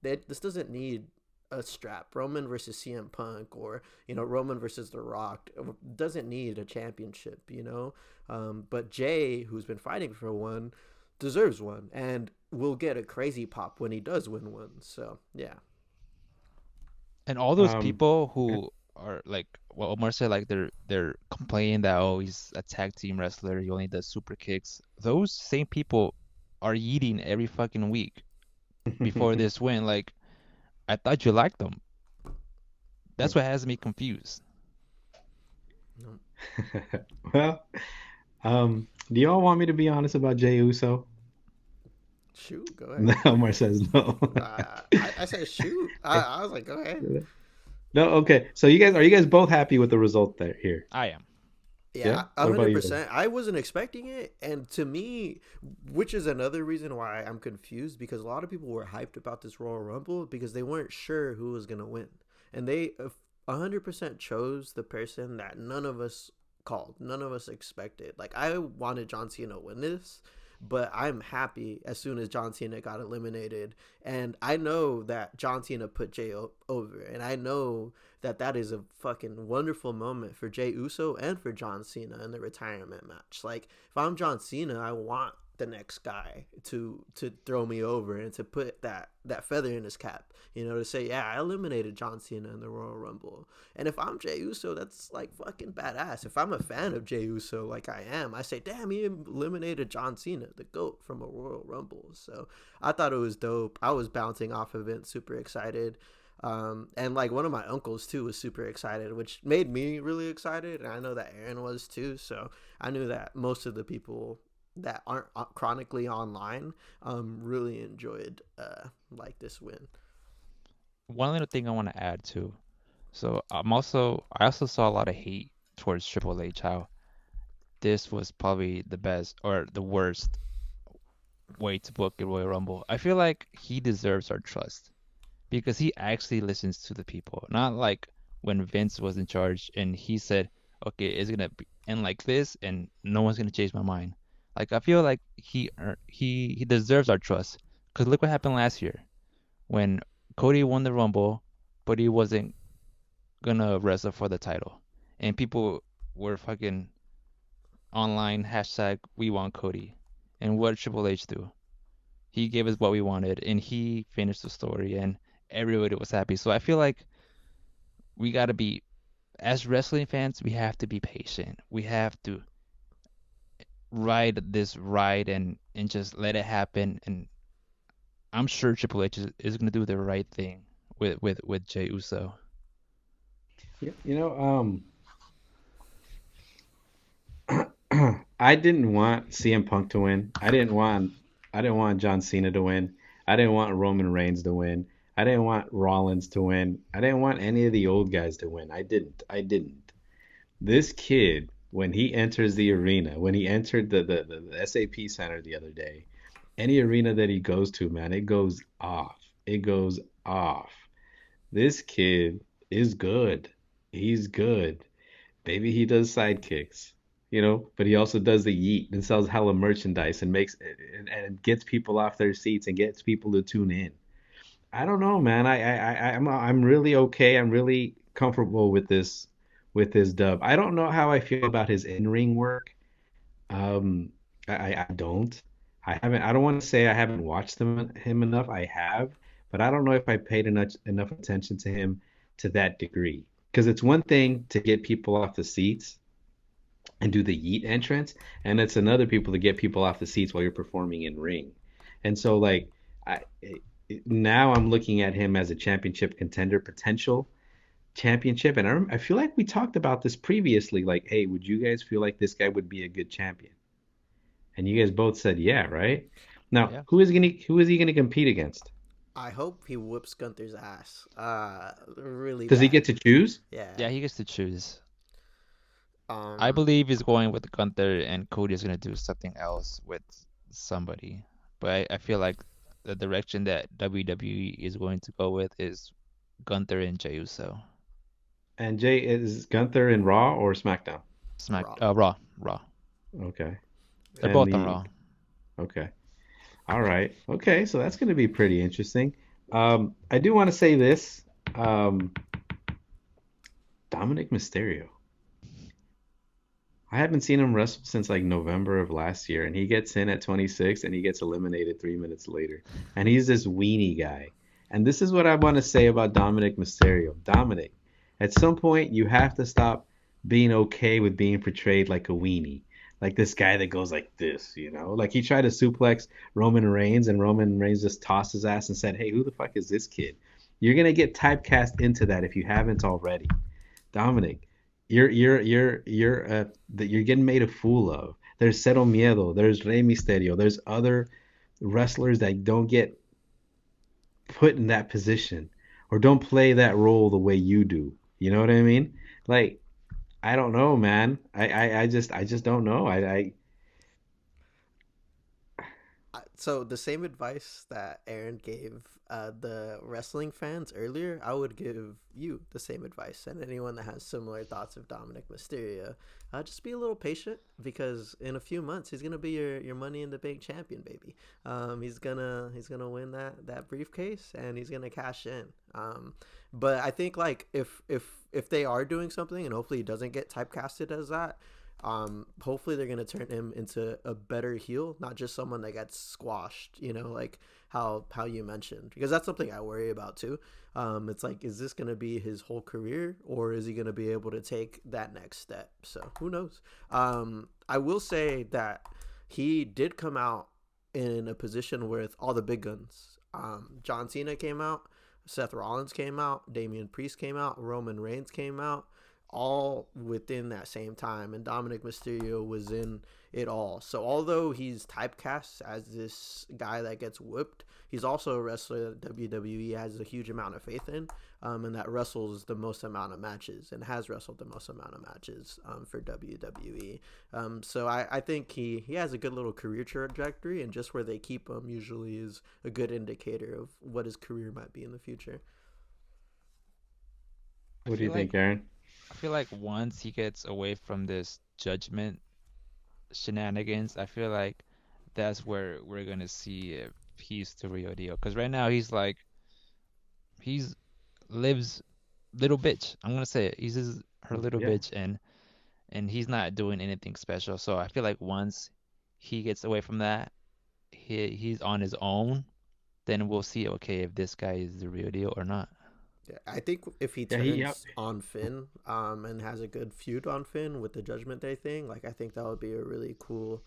[SPEAKER 2] this doesn't need a strap. Roman versus CM Punk, or Roman versus The Rock, doesn't need a championship. But Jay, who's been fighting for one, deserves one, and will get a crazy pop when he does win one. So yeah.
[SPEAKER 3] and all those
[SPEAKER 1] Um,
[SPEAKER 3] people who are like, well, Omar said like they're complaining that oh he's a tag team wrestler, he only does super kicks. Those same people are eating every fucking week before this win. Like I thought you liked them. That's what has me confused.
[SPEAKER 1] well, do y'all want me to be honest about Jey Uso?
[SPEAKER 2] Shoot, go ahead.
[SPEAKER 1] No, Omar says no.
[SPEAKER 2] I said shoot. I was like, go ahead.
[SPEAKER 1] No, okay. So are you guys both happy with the result there here?
[SPEAKER 3] I am.
[SPEAKER 2] Yeah,
[SPEAKER 1] Yeah.
[SPEAKER 2] a
[SPEAKER 1] What about
[SPEAKER 2] hundred
[SPEAKER 1] you?
[SPEAKER 2] percent. I wasn't expecting it, and to me, which is another reason why I'm confused because a lot of people were hyped about this Royal Rumble because they weren't sure who was gonna win, and they 100% chose the person that none of us called, none of us expected. Like I wanted John Cena to win this, but I'm happy as soon as John Cena got eliminated, and I know that John Cena put over, and I know that is a fucking wonderful moment for Jey Uso and for John Cena in the retirement match. Like if I'm John Cena, I want the next guy to throw me over and to put that feather in his cap, to say, yeah, I eliminated John Cena in the Royal Rumble. And if I'm Jey Uso, that's like fucking badass. If I'm a fan of Jey Uso, like I am, I say, damn, he eliminated John Cena, the GOAT, from a Royal Rumble. So I thought it was dope. I was bouncing off of it, super excited. And like one of my uncles too was super excited, which made me really excited, and I know that Aaron was too. So I knew that most of the people that aren't chronically online really enjoyed like this win.
[SPEAKER 3] One little thing I want to add too. So I also saw a lot of hate towards Triple H. How this was probably the best or the worst way to book a Royal Rumble. I feel like he deserves our trust because he actually listens to the people. Not like when Vince was in charge and he said, "Okay, it's gonna end like this, and no one's gonna change my mind." Like I feel like he deserves our trust. Cause look what happened last year when Cody won the Rumble, but he wasn't gonna wrestle for the title, and people were fucking online hashtag We Want Cody. And what did Triple H do? He gave us what we wanted, and he finished the story, and everybody was happy. So I feel like we gotta be, as wrestling fans, we have to be patient. We have to ride this ride and just let it happen. And I'm sure Triple H is gonna do the right thing with Jey Uso.
[SPEAKER 1] You know, I didn't want CM Punk to win. I didn't want John Cena to win. I didn't want Roman Reigns to win. I didn't want Rollins to win. I didn't want any of the old guys to win. I didn't. I didn't. This kid, when he enters the arena, when he entered the SAP Center the other day, any arena that he goes to, man, it goes off. It goes off. This kid is good. He's good. Maybe he does sidekicks, but he also does the yeet and sells hella merchandise and and gets people off their seats and gets people to tune in. I don't know, man. I'm really okay. I'm really comfortable with this dub. I don't know how I feel about his in-ring work. Um, I don't. I don't want to say I haven't watched him enough. I have, but I don't know if I paid enough attention to him to that degree. Because it's one thing to get people off the seats and do the yeet entrance, and it's another people to get people off the seats while you're performing in ring. And so like I now I'm looking at him as a championship contender, potential championship, and I feel like we talked about this previously. Like, hey, would you guys feel like this guy would be a good champion? And you guys both said yeah, right? Now,
[SPEAKER 3] Yeah.
[SPEAKER 1] who is he gonna compete against?
[SPEAKER 2] I hope he whoops Gunther's ass, really
[SPEAKER 1] Does he
[SPEAKER 2] bad.
[SPEAKER 1] get to choose?
[SPEAKER 2] Yeah.
[SPEAKER 3] Yeah, he gets to choose. I
[SPEAKER 2] Um,
[SPEAKER 3] believe he's going with Gunther, and Cody's gonna do something else with somebody. But I feel like the direction that WWE is going to go with is Gunther and Jey Uso.
[SPEAKER 1] And Jay, is Gunther in Raw or SmackDown?
[SPEAKER 2] Raw.
[SPEAKER 3] Raw.
[SPEAKER 1] Okay.
[SPEAKER 3] They're
[SPEAKER 1] And
[SPEAKER 3] both on
[SPEAKER 1] the
[SPEAKER 3] Raw.
[SPEAKER 1] okay. All right. Okay, so that's going to be pretty interesting. I do want to say this. Um, Dominic Mysterio. I haven't seen him wrestle since like November of last year, and he gets in at 26 and he gets eliminated 3 minutes later. And he's this weenie guy. And this is what I want to say about Dominic Mysterio. Dominic, at some point you have to stop being okay with being portrayed like a weenie. Like this guy that goes like this. Like he tried to suplex Roman Reigns, and Roman Reigns just tossed his ass and said, "Hey, who the fuck is this kid?" You're gonna get typecast into that if you haven't already. Dominic, you're getting made a fool of. There's Cero Miedo, there's Rey Mysterio, there's other wrestlers that don't get put in that position or don't play that role the way you do. You know what I mean? Like I don't know, man. I just don't know.
[SPEAKER 2] So the same advice that Aaron gave the wrestling fans earlier, I would give you the same advice, and anyone that has similar thoughts of Dominic Mysterio. Just be a little patient because in a few months he's gonna be your Money in the Bank champion, baby. He's gonna win that briefcase and he's gonna cash in. But I think like if they are doing something and hopefully he doesn't get typecasted as that, hopefully they're gonna turn him into a better heel, not just someone that gets squashed. Like how you mentioned, because that's something I worry about too. It's like, is this gonna be his whole career, or is he gonna be able to take that next step? So who knows? I will say that he did come out in a position with all the big guns. John Cena came out, Seth Rollins came out, Damian Priest came out, Roman Reigns came out, all within that same time, and Dominic Mysterio was in it all. So although he's typecast as this guy that gets whipped, he's also a wrestler that WWE has a huge amount of faith in, and that wrestles the most amount of matches and has wrestled the most amount of matches for WWE. So I think he has a good little career trajectory, and just where they keep him usually is a good indicator of what his career might be in the future.
[SPEAKER 3] I
[SPEAKER 1] What do you
[SPEAKER 3] feel like
[SPEAKER 1] think, Aaron?
[SPEAKER 3] I feel like once he gets away from this judgment shenanigans, I feel like that's where we're gonna see if he's the real deal. Because right now he's lives little bitch. I'm gonna say it. He's just her little
[SPEAKER 1] Yeah.
[SPEAKER 3] bitch, and he's not doing anything special. So I feel like once he gets away from that, he's on his own. Then we'll see, okay, if this guy is the real deal or not.
[SPEAKER 2] Yeah, I think if he
[SPEAKER 1] Yeah, he
[SPEAKER 2] turns on Finn, and has a good feud on Finn with the Judgment Day thing, like I think that would be a really cool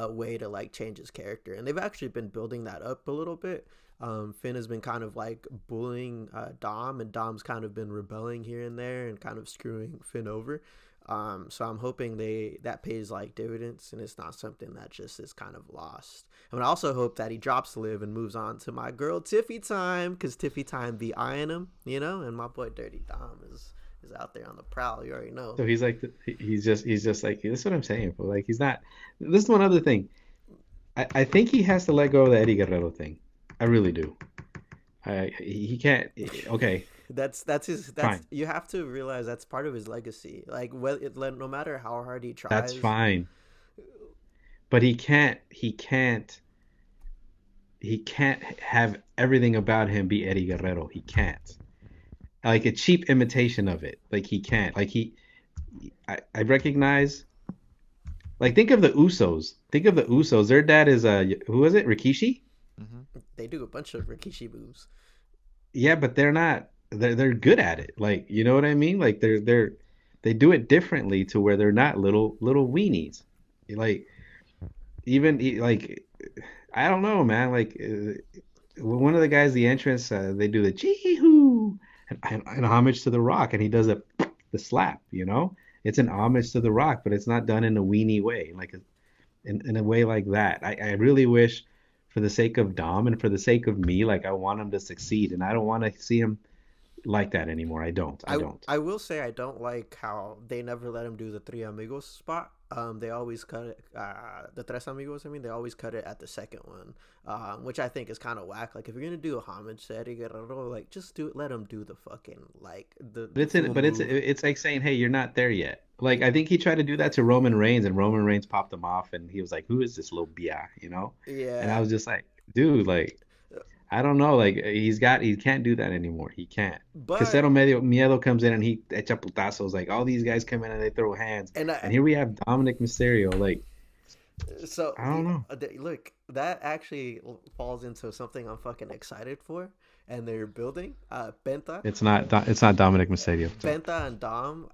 [SPEAKER 2] way to like change his character. And they've actually been building that up a little bit. Finn has been kind of like bullying Dom, and Dom's kind of been rebelling here and there and kind of screwing Finn over. So I'm hoping that pays like dividends and it's not something that just is kind of lost. I mean, I also hope that he drops Liv and moves on to my girl Tiffy Time, because Tiffy Time be eyeing him, and my boy Dirty Dom is out there on the prowl. You already know.
[SPEAKER 1] so he's like he's just like this is what I'm saying. But like he's not. This is one other thing. I think he has to let go of the Eddie Guerrero thing. I really do. He can't. Okay,
[SPEAKER 2] That's his. That's
[SPEAKER 1] fine.
[SPEAKER 2] You have to realize that's part of his legacy. Like, no matter how hard he
[SPEAKER 1] That's
[SPEAKER 2] tries.
[SPEAKER 1] fine. But he can't have everything about him be Eddie Guerrero. He can't. Like a cheap imitation of it. Like he can't. I recognize. Like think of the Usos. Think of the Usos. Their dad is who was it? Rikishi?
[SPEAKER 3] Hmm.
[SPEAKER 2] They do a bunch of Rikishi moves.
[SPEAKER 1] Yeah, but they're not. They're good at it. Like you know what I mean? Like they do it differently to where they're not little weenies. Like like I don't know, man. Like one of the guys, the entrance, they do the chee hoo and homage to the Rock, and he does the slap. It's an homage to the Rock, but it's not done in a weenie way, like in a way like that. I really wish, for the sake of Dom and for the sake of me, like I want him to succeed, and I don't want to see him like that anymore. I don't. I
[SPEAKER 2] I
[SPEAKER 1] don't.
[SPEAKER 2] I will say I don't like how they never let him do the Three Amigos spot. They always cut it. The Tres Amigos. I mean, they always cut it at the second one, which I think is kind of whack. Like, if you're gonna do a homage to Eddie Guerrero, like just do it. Let him do the fucking like
[SPEAKER 1] But
[SPEAKER 2] the full move.
[SPEAKER 1] it's like saying, hey, you're not there yet. Like I think he tried to do that to Roman Reigns, and Roman Reigns popped him off, and he was like, who is this little bia? And I
[SPEAKER 2] Yeah,
[SPEAKER 1] was just like, dude, like I don't know, like he can't do that anymore. He can't.
[SPEAKER 2] but
[SPEAKER 1] Casero Medio Miedo comes in and he echa putazos. Like all these guys come in and they throw hands,
[SPEAKER 2] and
[SPEAKER 1] and here we have Dominic Mysterio. Like
[SPEAKER 2] so
[SPEAKER 1] I don't know.
[SPEAKER 2] look, that actually falls into something I'm fucking excited for, and they're building Penta.
[SPEAKER 1] It's not Dominic Mysterio.
[SPEAKER 2] Penta and Dom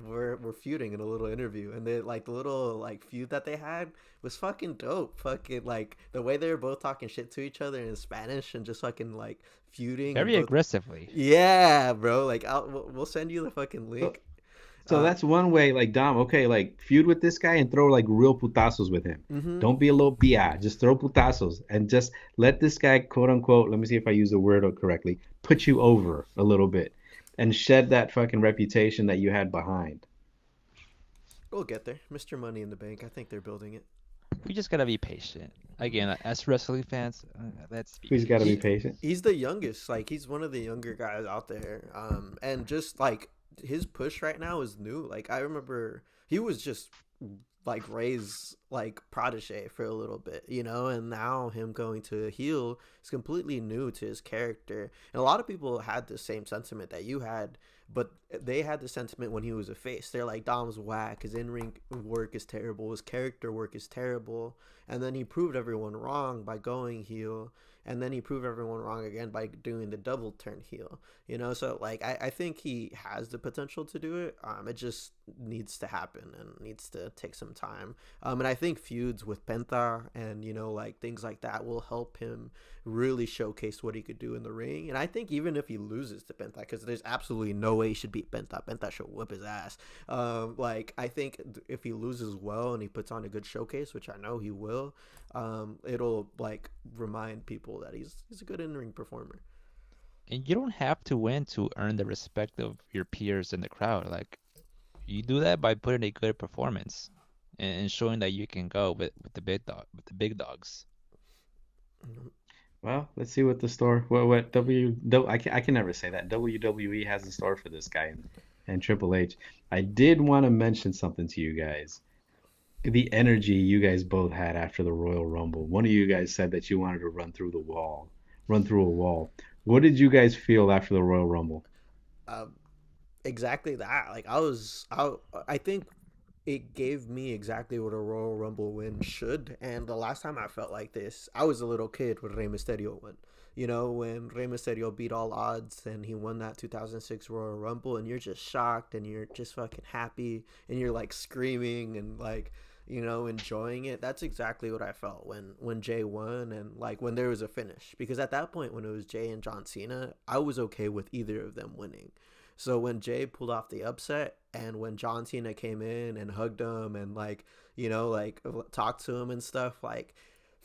[SPEAKER 2] were feuding in a little interview, and they like the little like feud that they had was fucking dope. Fucking like the way they were both talking shit to each other in Spanish and just fucking like feuding and
[SPEAKER 3] Very
[SPEAKER 2] both.
[SPEAKER 3] aggressively.
[SPEAKER 2] Yeah, bro. Like we'll send you the fucking
[SPEAKER 1] So,
[SPEAKER 2] link.
[SPEAKER 1] so
[SPEAKER 2] Uh,
[SPEAKER 1] that's one way. Like Dom, okay, like feud with this guy and throw like real putazos with him.
[SPEAKER 2] mm-hmm.
[SPEAKER 1] Don't be a little bi. Just throw putazos and just let this guy, quote unquote. Let me see if I use the word correctly. Put you over a little bit and shed that fucking reputation that you had behind.
[SPEAKER 2] We'll get there. Mr. Money in the Bank. I think they're building it.
[SPEAKER 3] We just gotta be patient. Again, as wrestling fans, let's be
[SPEAKER 1] We just got to be
[SPEAKER 3] patient.
[SPEAKER 1] patient.
[SPEAKER 2] He's the youngest. Like he's one of the younger guys out there. And just like his push right now is new. Like I remember he was just like Ray's like protege for a little bit, you know, and now him going to heel is completely new to his character. And a lot of people had the same sentiment that you had, but they had the sentiment when he was a face. They're like, Dom's whack, his in-ring work is terrible, his character work is terrible. And then he proved everyone wrong by going heel, and then he proved everyone wrong again by doing the double turn heel, you know. So like I think he has the potential to do it. It just needs to happen and needs to take some time. And I think feuds with Penta and, you know, like things like that will help him really showcase what he could do in the ring. And I think even if he loses to Penta, because there's absolutely no way he should beat Penta, Penta should whip his ass. Like I think if he loses well and he puts on a good showcase, which I know he will, it'll like remind people that he's a good in-ring performer.
[SPEAKER 3] And you don't have to win to earn the respect of your peers in the crowd. Like you do that by putting a good performance and showing that you can go with the big dogs.
[SPEAKER 1] Well, let's see what the store, I can never say that. WWE has in store for this guy and Triple H. I did want to mention something to you guys. The energy you guys both had after the Royal Rumble. One of you guys said that you wanted to run through a wall. What did you guys feel after the Royal Rumble?
[SPEAKER 2] Um, exactly that. Like I think it gave me exactly what a Royal Rumble win should. And the last time I felt like this, I was a little kid when Rey Mysterio won. You know, when Rey Mysterio beat all odds and he won that 2006 Royal Rumble, and you're just shocked and you're just fucking happy and you're like screaming and like, you know, enjoying it. That's exactly what I felt when Jay won, and like when there was a finish. Because at that point, when it was Jay and John Cena, I was okay with either of them winning. So when Jay pulled off the upset and when John Cena came in and hugged him and like, you know, like talked to him and stuff, like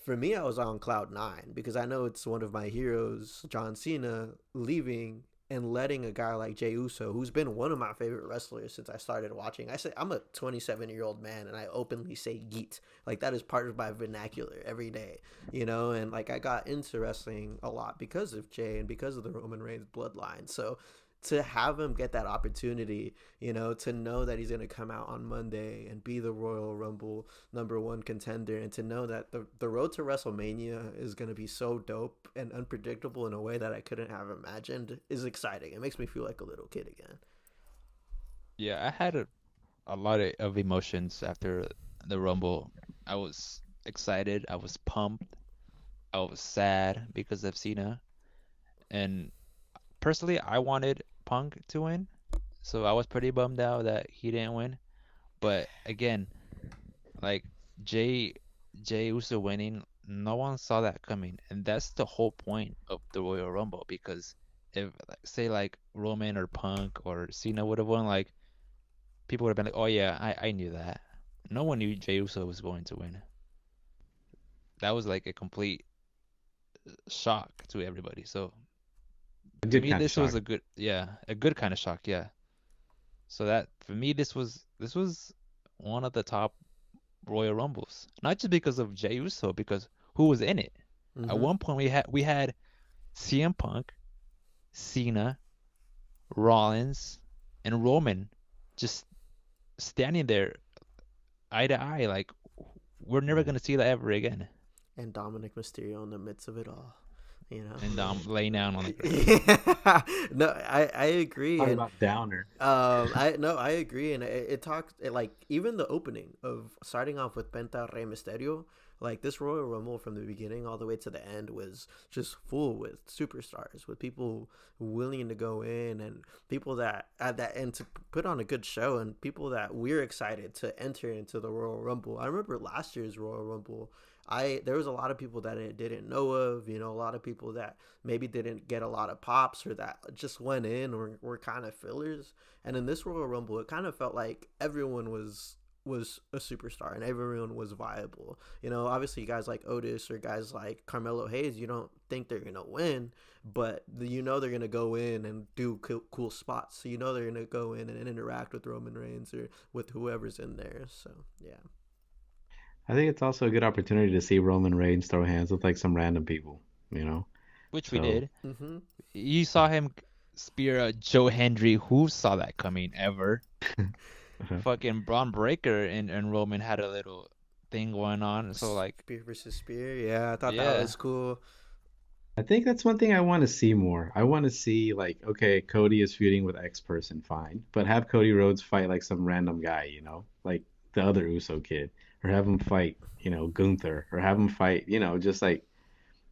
[SPEAKER 2] for me, I was on cloud nine because I know it's one of my heroes, John Cena, leaving and letting a guy like Jey Uso, who's been one of my favorite wrestlers since I started watching. I say I'm a 27-year-old man and I openly say yeet. Like that is part of my vernacular every day, you know, and like I got into wrestling a lot because of Jay and because of the Roman Reigns bloodline. So to have him get that opportunity, you know, to know that he's going to come out on Monday and be the Royal Rumble #1 contender, and to know that the road to WrestleMania is going to be so dope and unpredictable in a way that I couldn't have imagined is exciting. It makes me feel like a little kid again.
[SPEAKER 3] Yeah, I had a lot of emotions after the Rumble. I was excited, I was pumped, I was sad because of Cena, and personally, I wanted Punk to win, so I was pretty bummed out that he didn't win. But again, like Jay Jay Uso winning, no one saw that coming, and that's the whole point of the Royal Rumble. Because if like, say like Roman or Punk or Cena would have won, like people would have been like, "Oh yeah, I knew that." No one knew Jey Uso was going to win. That was like a complete shock to everybody. So
[SPEAKER 1] A
[SPEAKER 3] to
[SPEAKER 1] good
[SPEAKER 3] me,
[SPEAKER 1] kind of
[SPEAKER 3] this was
[SPEAKER 1] shock.
[SPEAKER 3] a good kind of shock, yeah. So that for me, this was one of the top Royal Rumbles, not just because of Jey Uso, because who was in it. At
[SPEAKER 2] Mm-hmm.
[SPEAKER 3] one point, we had CM Punk, Cena, Rollins, and Roman just standing there eye to eye, like we're never
[SPEAKER 1] Yeah.
[SPEAKER 3] gonna see that ever again.
[SPEAKER 2] And Dominic Mysterio in the midst of it all, you know.
[SPEAKER 3] And laying down on the ground.
[SPEAKER 2] Yeah. No, I agree.
[SPEAKER 1] Talk
[SPEAKER 2] And
[SPEAKER 1] about downer.
[SPEAKER 2] I agree, and it talks like even the opening of starting off with Penta Rey Mysterio, like this Royal Rumble from the beginning all the way to the end was just full with superstars, with people willing to go in and people that at that end to put on a good show, and people that we're excited to enter into the Royal Rumble. I remember last year's Royal Rumble. There was a lot of people that I didn't know of, you know, a lot of people that maybe didn't get a lot of pops or that just went in or were kind of fillers. And in this Royal Rumble, it kind of felt like everyone was was a superstar and everyone was viable. You know, obviously guys like Otis or guys like Carmelo Hayes, you don't think they're gonna win, but you know they're gonna go in and do cool spots. So you know they're gonna go in and interact with Roman Reigns or with whoever's in there. So yeah.
[SPEAKER 1] I think it's also a good opportunity to see Roman Reigns throw hands with like some random people, you know.
[SPEAKER 3] which we
[SPEAKER 1] So
[SPEAKER 3] did.
[SPEAKER 2] Mm-hmm.
[SPEAKER 3] You saw him spear Joe Hendry. Who saw that coming ever? Fucking Braun Breaker and Roman had a little thing going on. So like,
[SPEAKER 2] Spear versus spear. Yeah, I thought that
[SPEAKER 3] yeah,
[SPEAKER 2] was cool.
[SPEAKER 1] I think that's one thing I want to see more. I want to see like, okay, Cody is feuding with X person, fine, but have Cody Rhodes fight like some random guy, you know, like the other Uso kid, or have him fight, you know, Gunther, or have him fight, you know, just like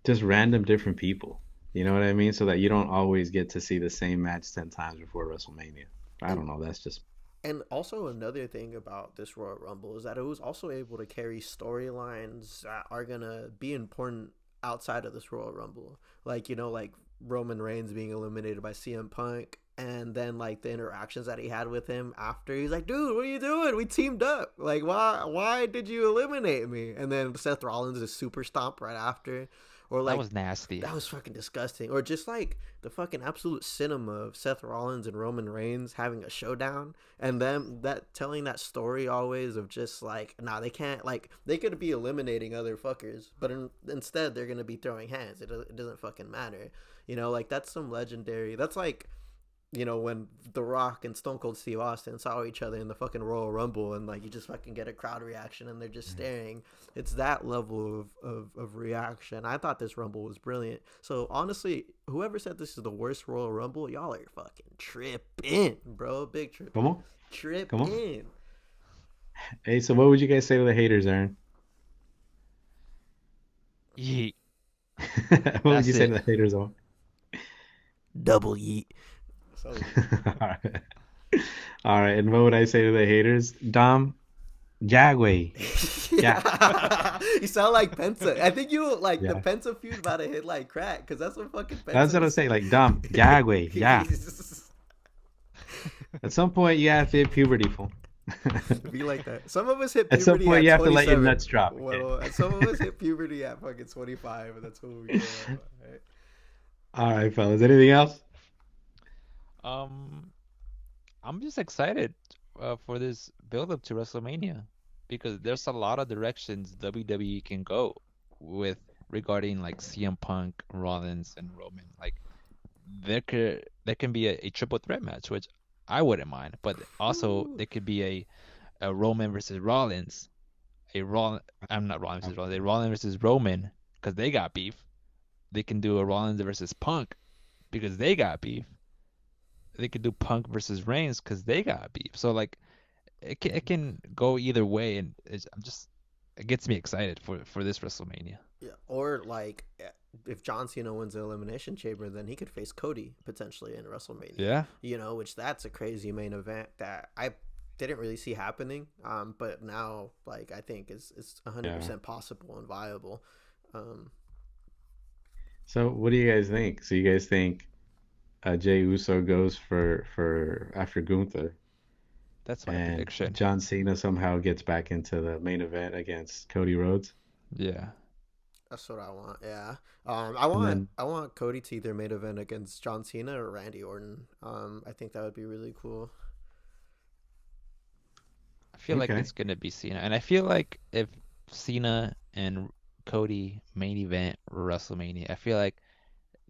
[SPEAKER 1] just random different people. You know what I mean? So that you don't always get to see the same match 10 times before WrestleMania. I
[SPEAKER 2] And
[SPEAKER 1] don't know. That's just
[SPEAKER 2] And also another thing about this Royal Rumble is that it was also able to carry storylines that are gonna be important outside of this Royal Rumble. Like, you know, like Roman Reigns being eliminated by CM Punk, and then like the interactions that he had with him after. He's like, dude, what are you doing? We teamed up. Like, why did you eliminate me? And then Seth Rollins is super stomp right after. Or
[SPEAKER 3] that
[SPEAKER 2] like
[SPEAKER 3] was nasty.
[SPEAKER 2] that was fucking disgusting. Or just like the fucking absolute cinema of Seth Rollins and Roman Reigns having a showdown, and them that telling that story always of just like, nah, they can't, like they could be eliminating other fuckers, but instead they're gonna be throwing hands. It doesn't fucking matter. You know, like that's some legendary. That's like, you know, when The Rock and Stone Cold Steve Austin saw each other in the fucking Royal Rumble, and like you just fucking get a crowd reaction and they're just staring. It's that level of reaction. I thought this Rumble was brilliant. So honestly, whoever said this is the worst Royal Rumble, y'all are fucking tripping, bro. Big
[SPEAKER 1] come
[SPEAKER 2] tripping.
[SPEAKER 1] on, come on.
[SPEAKER 2] Tripping.
[SPEAKER 1] Hey, so what would you guys say to the haters, Aaron?
[SPEAKER 3] Yeet.
[SPEAKER 1] What would you
[SPEAKER 3] That's
[SPEAKER 1] say to
[SPEAKER 3] it.
[SPEAKER 1] the haters on?
[SPEAKER 2] Double yeet. So
[SPEAKER 1] All right. All right, and what would I say to the haters? Dom, Jagway. Yeah,
[SPEAKER 2] you sound like Penta. I think you like the
[SPEAKER 1] yeah.
[SPEAKER 2] Penta feud about to hit like crack because that's what fucking
[SPEAKER 1] That's
[SPEAKER 2] Penta
[SPEAKER 1] what I'm
[SPEAKER 2] was.
[SPEAKER 1] saying. Like, Dom, Jagway. Yeah. At some point, you have to hit puberty, fool.
[SPEAKER 2] Be like that. Some of us hit
[SPEAKER 1] At some
[SPEAKER 2] puberty
[SPEAKER 1] point,
[SPEAKER 2] at
[SPEAKER 1] you have to let your
[SPEAKER 2] 27.
[SPEAKER 1] nuts drop. Okay.
[SPEAKER 2] Well, some of us hit puberty at fucking 25, and that's what we grow up. Right?
[SPEAKER 1] All right, fellas. Anything else?
[SPEAKER 3] Um, I'm just excited for this build up to WrestleMania because there's a lot of directions WWE can go with regarding like CM Punk, Rollins, and Roman. Like there can be a triple threat match, which I wouldn't mind, but also
[SPEAKER 2] Whew.
[SPEAKER 3] there could be a Roman versus Rollins, a Rollins I'm not Rollins versus Rollins, a Rollins versus Roman because they got beef. They can do a Rollins versus Punk because they got beef. They could do Punk versus Reigns because they got beef. So like it can go either way, and I'm just it gets me excited for this WrestleMania.
[SPEAKER 2] Yeah. Or like, if John Cena wins the Elimination Chamber, then he could face Cody potentially in WrestleMania.
[SPEAKER 3] Yeah,
[SPEAKER 2] You know, which that's a crazy main event that I didn't really see happening. But now like I think is
[SPEAKER 1] Yeah.
[SPEAKER 2] 100% possible and viable. Um,
[SPEAKER 1] So, what do you guys think? So, you guys think Jey Uso goes for after Gunther,
[SPEAKER 3] that's my
[SPEAKER 1] and
[SPEAKER 3] prediction.
[SPEAKER 1] John Cena somehow gets back into the main event against Cody Rhodes,
[SPEAKER 3] Yeah,
[SPEAKER 2] That's what I want. Yeah.
[SPEAKER 1] and then
[SPEAKER 2] I want Cody to either main event against John Cena or Randy Orton. I think that would be really cool.
[SPEAKER 3] I feel like
[SPEAKER 1] okay,
[SPEAKER 3] it's gonna be Cena, and I feel like if Cena and Cody main event WrestleMania, I feel like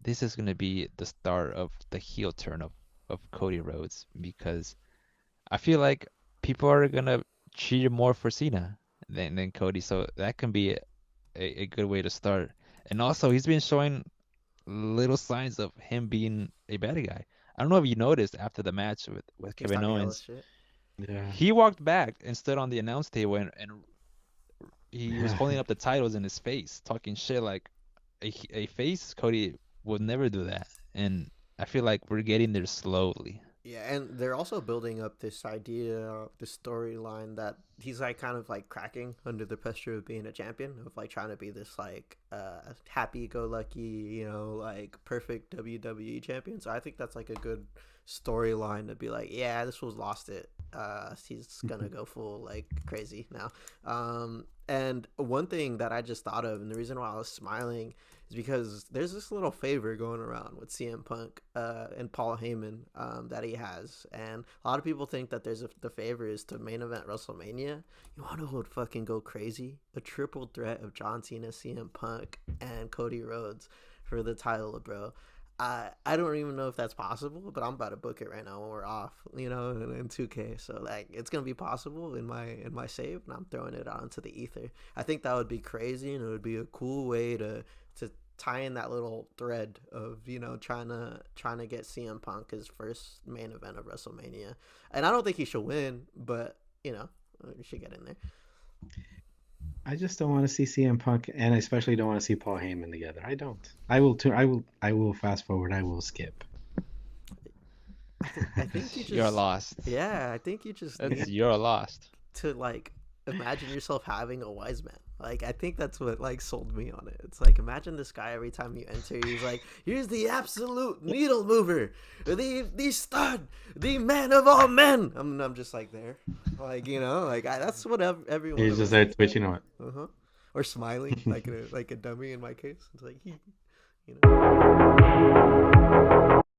[SPEAKER 3] this is gonna be the start of the heel turn of Cody Rhodes because I feel like people are gonna cheer more for Cena than Cody, so that can be a good way to start. And also, he's been showing little signs of him being a bad guy. I don't know if you noticed after the match with
[SPEAKER 2] He's
[SPEAKER 3] Kevin
[SPEAKER 2] talking hella
[SPEAKER 3] Owens,
[SPEAKER 2] shit.
[SPEAKER 1] yeah,
[SPEAKER 3] he walked back and stood on the announce table and he was
[SPEAKER 1] yeah.
[SPEAKER 3] holding up the titles in his face, talking shit like a face Cody would never do that. And I feel like we're getting there slowly.
[SPEAKER 2] Yeah, and they're also building up this idea, this storyline that he's like kind of like cracking under the pressure of being a champion, of like trying to be this like happy go lucky, you know, like perfect WWE champion. So I think that's like a good storyline to be like, yeah, this was lost it. He's gonna go full like crazy now. And one thing that I just thought of, and the reason why I was smiling, is because there's this little favor going around with CM Punk and Paul Heyman that he has, and a lot of people think that the favor is to main event WrestleMania. You want to would fucking go crazy? A triple threat of John Cena, CM Punk, and Cody Rhodes for the title, bro. I don't even know if that's possible, but I'm about to book it right now when we're off, in 2K. So like it's gonna be possible in my save, and I'm throwing it out into the ether. I think that would be crazy, and it would be a cool way to tie in that little thread of trying to get CM Punk his first main event of WrestleMania. And I don't think he should win, but he should get in there.
[SPEAKER 1] I just don't want to see CM Punk, and I especially don't want to see Paul Heyman together. I don't. I will fast forward. I will skip.
[SPEAKER 2] I think you just,
[SPEAKER 3] You're lost.
[SPEAKER 2] Yeah, I think you just
[SPEAKER 3] You're lost.
[SPEAKER 2] to like imagine yourself having a wise man. Like I think that's what like sold me on it. It's like imagine this guy every time you enter, he's like, here's the absolute needle mover, the stud, the man of all men. I'm just like there, like that's what everyone.
[SPEAKER 1] He's just there twitching on it.
[SPEAKER 2] Or smiling like a dummy in my case. It's like